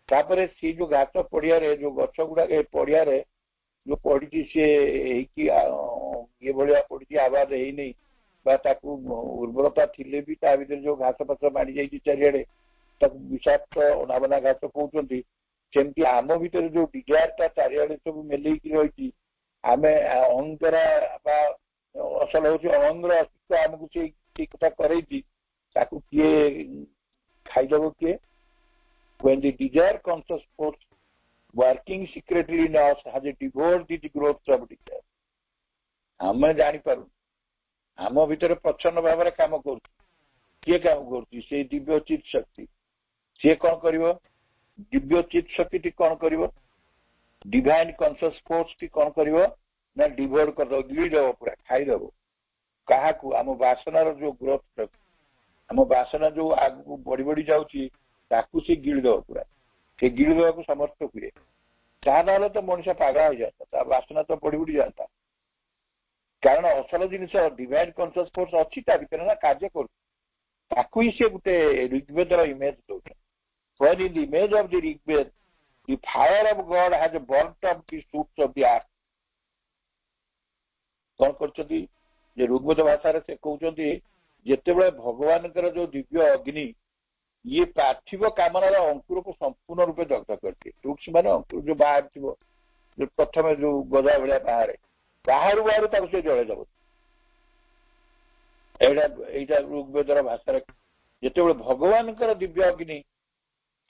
तापर से जो घास पड़िया जो गछ गुड़ा पड़िया जो पड़ी सी ये भाया पड़ी आबाद है नहीं उर्वरता थिले भी ता भीतर जो घास फास माड़ी जाइए चारिड़े विषाक्त अनाबना घास कहते सेमती आम भीतर जो डिजायर चारिड़े सब मेल रही आम अहंकारा असल हूँ अहंगर अस्तित्व आमको से कथा कर किए खाईदेव किए when the desire conscious force working secretly in us has devoured the growth of desire. आम जानी पारू आम भितर प्रच्छन्न भाव में काम कर किए काम कर से दिव्य चित शक्ति सी कौन कर दिव्य चित शक्ति कौन कर डिवाइन कॉन्शियस फोर्स टी कौन कर ना डिवोर कर गिड़ीदेव पूरा खाईदेव क्या आम बासनार जो ग्रोथ आम बासना जो आगे बढ़ी बढ़ी जाऊँगी सी गिड़ीदेव पूरा से गिड़ीदेवा को समर्थ हुए ताना तो मनुष्य पागल हो जाता बासना तो बढ़ी बढ़ी जाता कारण असल जिन डिवाइन कॉन्शियस फोर्स अच्छी भर ना कार्य कर सी गोटे ऋग्वेदर इमेज दौर when in the image of the Rigved the fire of God has burnt up the fruits of the earth. कौन करछथि जे ऋग्वेद भाषा रे से कहउछथि जेतेबेले भगवान कर जो दिव्य अग्नि ये पार्थिव कामनार अंकुर को संपूर्ण रूपे दग्ध करते फ्रूट्स माने अंकुर जो बाहर थिबो जो प्रथम जो गदा भलिया बाहर बाहर ताको से जळे दबो एटा ऋग्वेदर भाषा रे जेतेबेले भगवान कर दिव्य अग्नि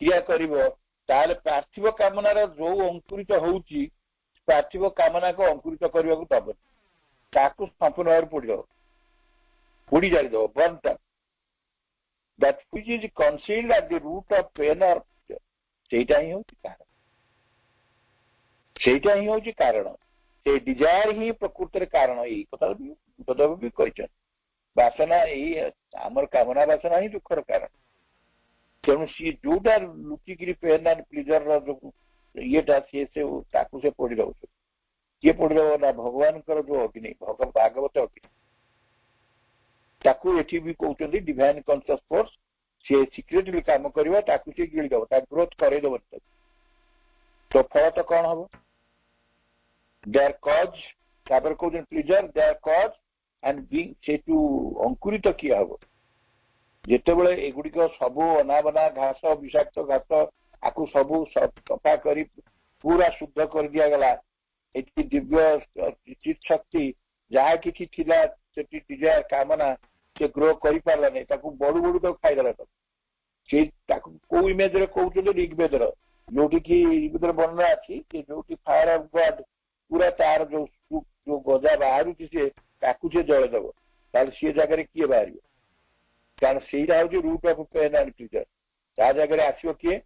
क्रिया कर पार्थिव कामनार जो अंकुरित होउची पार्थिव कामना को अंकुरित करने को दब ताकू संपूर्ण भाव पोड़ पोड़ी जादे burn that which is concealed at the root of pain और सेटा ही होची कारण सेटा ही होची कारण से डिजायर ही प्रकृति रे कारण एई कथा बदब भी कहछन वासना एई हमर कामना वासना ही दुखर कारण तेणु सी जोटा लुचिकी पेन एंड प्लीजर जो येटा सी से ताकू से पड़ी रहो किए पड़ी रहो ना भगवान कर जो अग्नि भगवान भागवत अग्नि ताकू एठी भी कहउछन्ती डिवाइन कॉन्शियस फोर्स से सीक्रेटली काम करबा ताकू से गिळ दबो ता ग्रोथ करे दबो तो फल तो कौन हबो देयर कॉज तापर कहउछन pleasure their cause and being से टू अंकुरित किया हबो जितेबले एगुड़िक सबू अनाबना घास विषाक्त घास आपको सबू सफा कर पूरा शुद्ध कर दिया गला दिव्य चित शक्ति जहाँ कि डिजायर कामना से ग्रो कर पारा नहीं बड़ू बड़ू तो खाईदेला कौ इमेज कहते ऋग्वेदर जोटि की ऋग्वेदर वर्णना अच्छी जो फायर ऑफ गॉड पूरा तार जो गजा बाहर सी जले दब सी जगह किए बाहर कारण से root of pain and pleasure ता जगह आसो किए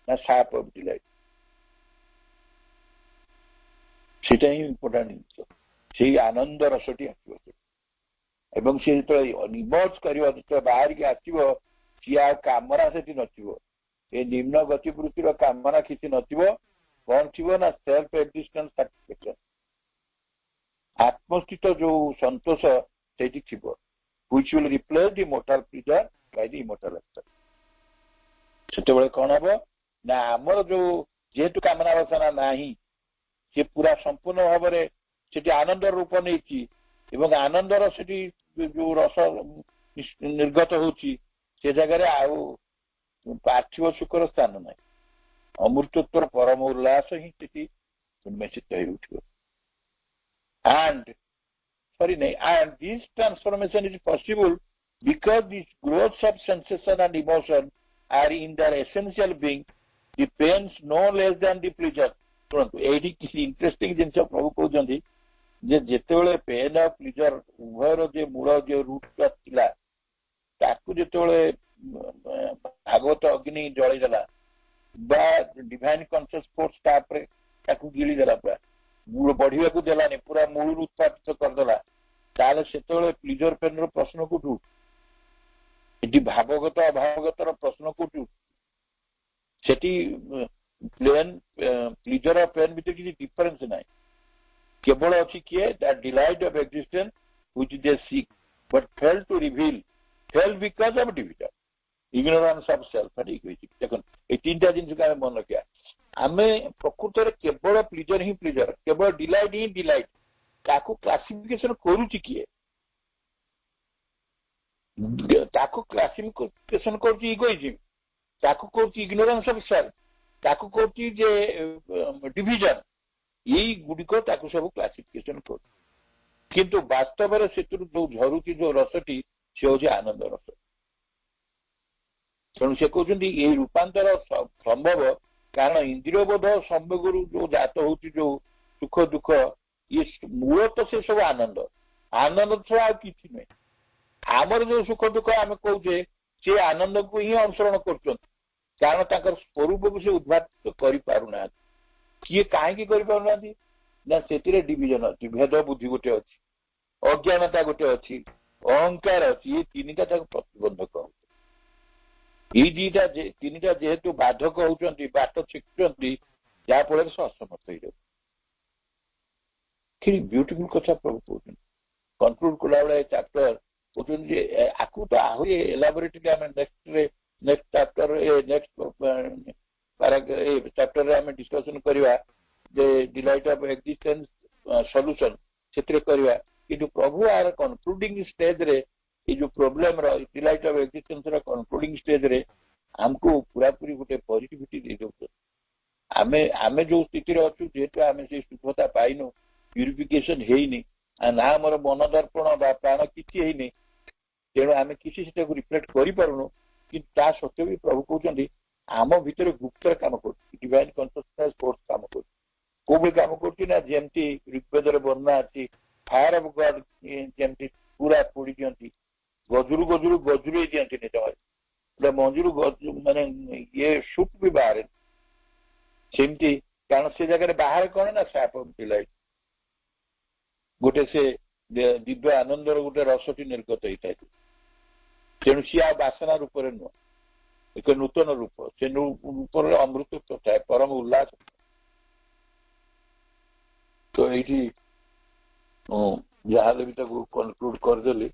ना साप ऑफ डिलाइट सेटा ही इम्पोर्टाट जिन से आनंद रसटी आसो सी जो इमर्ज कर बाहर की आसो सी आमना से नथिबो ए निम्न गतिवृत्तिर कामना किसी नथिबो कौन थी ना सेल्फ एक्जिस्टेंस सर्टिफिकेशन आत्मस्थित जो संतोष से थी which will replace the mortal pleasure by the immortal aspect. सेतेबेले कौन हम ना आमर जो जेहेतु कामना वासना नाही से पूरा संपूर्ण भाव में से आनंद रूप नहीं आनंदर से जो रस निर्गत होची से जगह आउ पार्थिव सुखर स्थान ना अमृतत्वर परम उल्लास ही उन्मेषित हो and this transformation is possible because these growths of sensation and emotion are in their essential being the pains no less than the pleasure. एडी किसी इंटरेस्टिंग जिन प्रभु कहते जिते पेन और प्लीजर उभयर जो मूल जो रूट था जिते भागवत अग्नि जलईदेला डिवाइन कॉन्शियस फोर्स गिड़ीदेला पूरा मूल बढ़िया को देलानी पूरा मूल उत्पादित करदेला ताले सेतेबेले प्लीजर पेन रो प्रश्न कोठू एटी भावगत अभावगतर प्रश्न कोठू सेटी प्लेन प्लीजर और पेन भीतर किसी डिफरेंस ना केवल अच्छी किए that delight of existence which they seek but fail to reveal fail because of division ignorance of self and equity देखो ए तीनटा जिनिस का मन रखिया आमे प्रकृत केवल प्लीजर ही प्लीजर केवल डिलाइट ही डिलाइट ताकू क्लासिफिकेशन करूची किए ताकू क्लासिफिकेशन करूची इगोइज्म ताकू करूची इग्नोरेंस ऑफ सेल्फ ताकू करूची जे डिविजन यही गुड़िक ताकू सब क्लासिफिकेशन कर किंतु वास्तव में से जो झरुची जो रसटी से हूँ आनंद रस ତେଣୁ ସେ କହୁଛନ୍ତି ଏଇ ରୂପାନ୍ତର ସମ୍ଭବ କାରଣ ଇନ୍ଦ୍ରିୟବୋଧ ସମ୍ବେଗରୁ ଯୋଉ ଜାତ ହଉଛି ଯୋଉ ସୁଖ ଦୁଃଖ ଇଏ ମୂଳ ତ ସେ ସବୁ ଆନନ୍ଦ ଛଡା ଆଉ କିଛି ନୁହେଁ। ଆମର ଯୋଉ ସୁଖ ଦୁଃଖ ଆମେ କହୁଛେ ସେ ଆନନ୍ଦକୁ ହିଁ ଅନୁସରଣ କରୁଛନ୍ତି କାରଣ ତାଙ୍କର ସ୍ୱରୂପକୁ ସେ ଉଦ୍ଭାତ କରିପାରୁନାହାନ୍ତି। କିଏ କାହିଁକି କରିପାରୁନାହାନ୍ତି ନା ସେଥିରେ ଡିଭିଜନ ଅଛି, ଭେଦ ବୁଦ୍ଧି ଗୋଟେ ଅଛି, ଅଜ୍ଞାନତା ଗୋଟେ ଅଛି, ଅହଙ୍କାର ଅଛି। ଏ ତିନିଟା ତାକୁ ପ୍ରତିବନ୍ଧକ ହଉଛି। ଏଇ ତିନିଟା ଯେହେତୁ ବାଧକ ହଉଛନ୍ତି ବାଟ ଛିକୁଛନ୍ତି ଯାହା ଫଳରେ ସେ ଅସମର୍ଥ ହେଇଯାଉଛି। କି ବ୍ୟୁଟିଫୁଲ କଥା ପ୍ରଭୁ କହୁଛନ୍ତି। କନକ୍ଲୁଡ କଲାବେଳେ ଏ ଚାପ୍ଟର କହୁଛନ୍ତି ଯେ ଆକୁ ତ ଆହୁରି ଏଲାବୋରେଟଲି ଆମେ ନେକ୍ସଟ ଚାପ୍ଟରରେ ଆମେ ଡିସ୍କସନ କରିବା ଯେ ଡିଲାଇଟ୍ ଅଫ ଏକ୍ଜିଷ୍ଟେନ୍ସ ସଲ୍ୟୁସନ ସେଥିରେ କରିବା। କିନ୍ତୁ ପ୍ରଭୁ ଆର କନକ୍ଲୁଡିଂ ଷ୍ଟେଜରେ ଏଇ ଯୋଉ ପ୍ରୋବ୍ଲେମର ଡିଲାଇଟ୍ ଅଫ ଏକ୍ଜିଷ୍ଟେନ୍ସର କନକ୍ଲୁଡିଂ ଷ୍ଟେଜରେ ଆମକୁ ପୁରାପୁରି ଗୋଟେ ପଜିଟିଭିଟି ଦେଇଦେଉଛନ୍ତି। ଆମେ ଯୋଉ ସ୍ଥିତିରେ ଅଛୁ ଯେହେତୁ ଆମେ ସେଇ ସୁଖତା ପାଇନୁ, ପ୍ୟୁରିଫିକେସନ ହେଇନି, ନା ଆମର ମନ ଦର୍ପଣ ବା ପ୍ରାଣ କିଛି ହେଇନି, ତେଣୁ ଆମେ କିଛି ସେଟାକୁ ରିଫ୍ଲେକ୍ଟ କରିପାରୁନୁ। କିନ୍ତୁ ତା ସତ୍ତ୍ୱେ ବି ପ୍ରଭୁ କହୁଛନ୍ତି ଆମ ଭିତରେ ଗୁପ୍ତରେ କାମ କରୁଛି, ଡିଭାଇନ କନସିୟସନେସ୍ ଫୋର୍ସ କାମ କରୁଛି। କୋଉଭଳି କାମ କରୁଛି ନା ଯେମିତି ଋଗ୍ବେଦରେ ବର୍ଣ୍ଣନା ଅଛି ଫାୟାର ଅଫ ଗଡ୍ ଯେମିତି ପୁରା ପୋଡ଼ି ଦିଅନ୍ତି, ଗଜୁରୁ ଗଜୁରେଇ ଦିଅନ୍ତି ନିଜ ମଞ୍ଜୁରୁ ମାନେ ଇଏ ସୁଟ୍ ବି ବାହାରେ ସେମିତି। କାରଣ ସେ ଜାଗାରେ ବାହାରେ କଣ ନା ସାପ ଡିଲାଇଟ୍ ଗୋଟେ ସେ ଦିବ୍ୟ ଆନନ୍ଦର ଗୋଟେ ରସଟି ନିର୍ଗତ ହେଇଥାଏ। ତେଣୁ ସିଏ ଆଉ ବାସନା ରୂପରେ ନୁହଁ, ଏକ ନୂତନ ରୂପ। ସେ ରୂପରେ ଅମୃତତ୍ୱ ଥାଏ, ପରମ ଉଲ୍ଲାସ। ତ ଏଇଠି ଯାହାହେଲେ ବି ତାକୁ କନକ୍ଲୁଡ କରିଦେଲି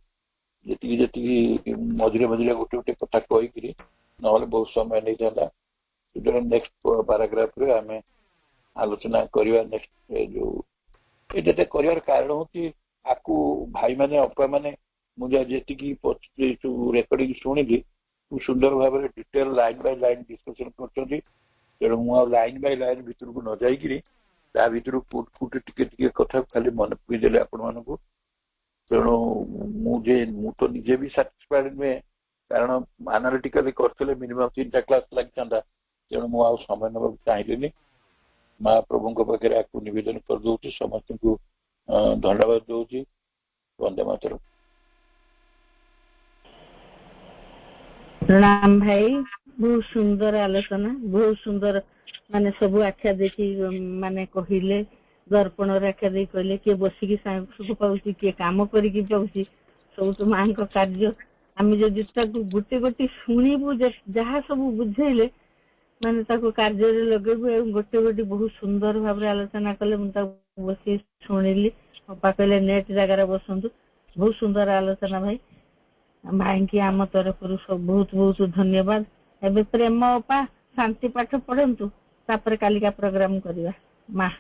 ଯେତିକି ମଝିରେ ମଝିରେ ଗୋଟେ ଗୋଟେ କଥା କହିକିରି, ନହେଲେ ବହୁତ ସମୟ ନେଇଥାନ୍ତା। ନେକ୍ସଟ ପାରାଗ୍ରାଫରେ ଆମେ ଆଲୋଚନା କରିବା। ନେକ୍ସଟ ଯୋଉ ଏଇଟା କରିବାର କାରଣ ହଉଛି ଆକୁ ଭାଇମାନେ ଅପାମାନେ ମୁଁ ଯେତିକି ରେକର୍ଡିଂ ଶୁଣିଲି ଖୁବ ସୁନ୍ଦର ଭାବରେ detail line by line discussion କରୁଛନ୍ତି। ତେଣୁ ମୁଁ ଆଉ ଲାଇନ ବାଇ ଲାଇନ ଭିତରକୁ ନ ଯାଇକିରି ତା ଭିତରୁ ଟିକେ ଟିକେ କଥା ଖାଲି ମନେ ପକେଇଦେଲି ଆପଣମାନଙ୍କୁ। ତେଣୁ ମୁଁ ତ ନିଜେ ବି ସାଟିସ୍ଫାଏଡ ନୁହେଁ କାରଣ ଆନାଲିଟିକାଲି କରିଥିଲେ ମିନିମମ୍ 3ଟା କ୍ଲାସ ଲାଗିଥାନ୍ତା। ତେଣୁ ମୁଁ ଆଉ ସମୟ ନେବାକୁ ଚାହିଁଲିନି। ମହାପ୍ରଭୁଙ୍କ ପାଖରେ ଆକୁ ନିବେଦନ କରିଦଉଛି, ସମସ୍ତଙ୍କୁ ଧନ୍ୟବାଦ ଦଉଛି। ବନ୍ଦେ ମାତରମ୍। प्रणाम भाई, बहुत सुंदर आलोचना, बहुत सुंदर माने सब आख्या देखी माने कहले दर्पण आख्या दे कहले किए बसिकी सुख पाऊँ किए काम करिकी पाऊँ सब तो माँ का कार्य। आम जदि गोटे गोटे शुणु जहाँ सब बुझेले माने कार्य लगेबू। गोटे गोटे बहुत सुंदर भाव आलोचना कले बस शुणिली। अपा कहले नेट जगार बसतु, बहुत सुंदर आलोचना भाई। भाई की आम तरफ सब बहुत बहुत धन्यवाद। एबे प्रेम अपा शांति पाठ पढ़ंतु, तापर कालिका प्रोग्राम करिया। माँ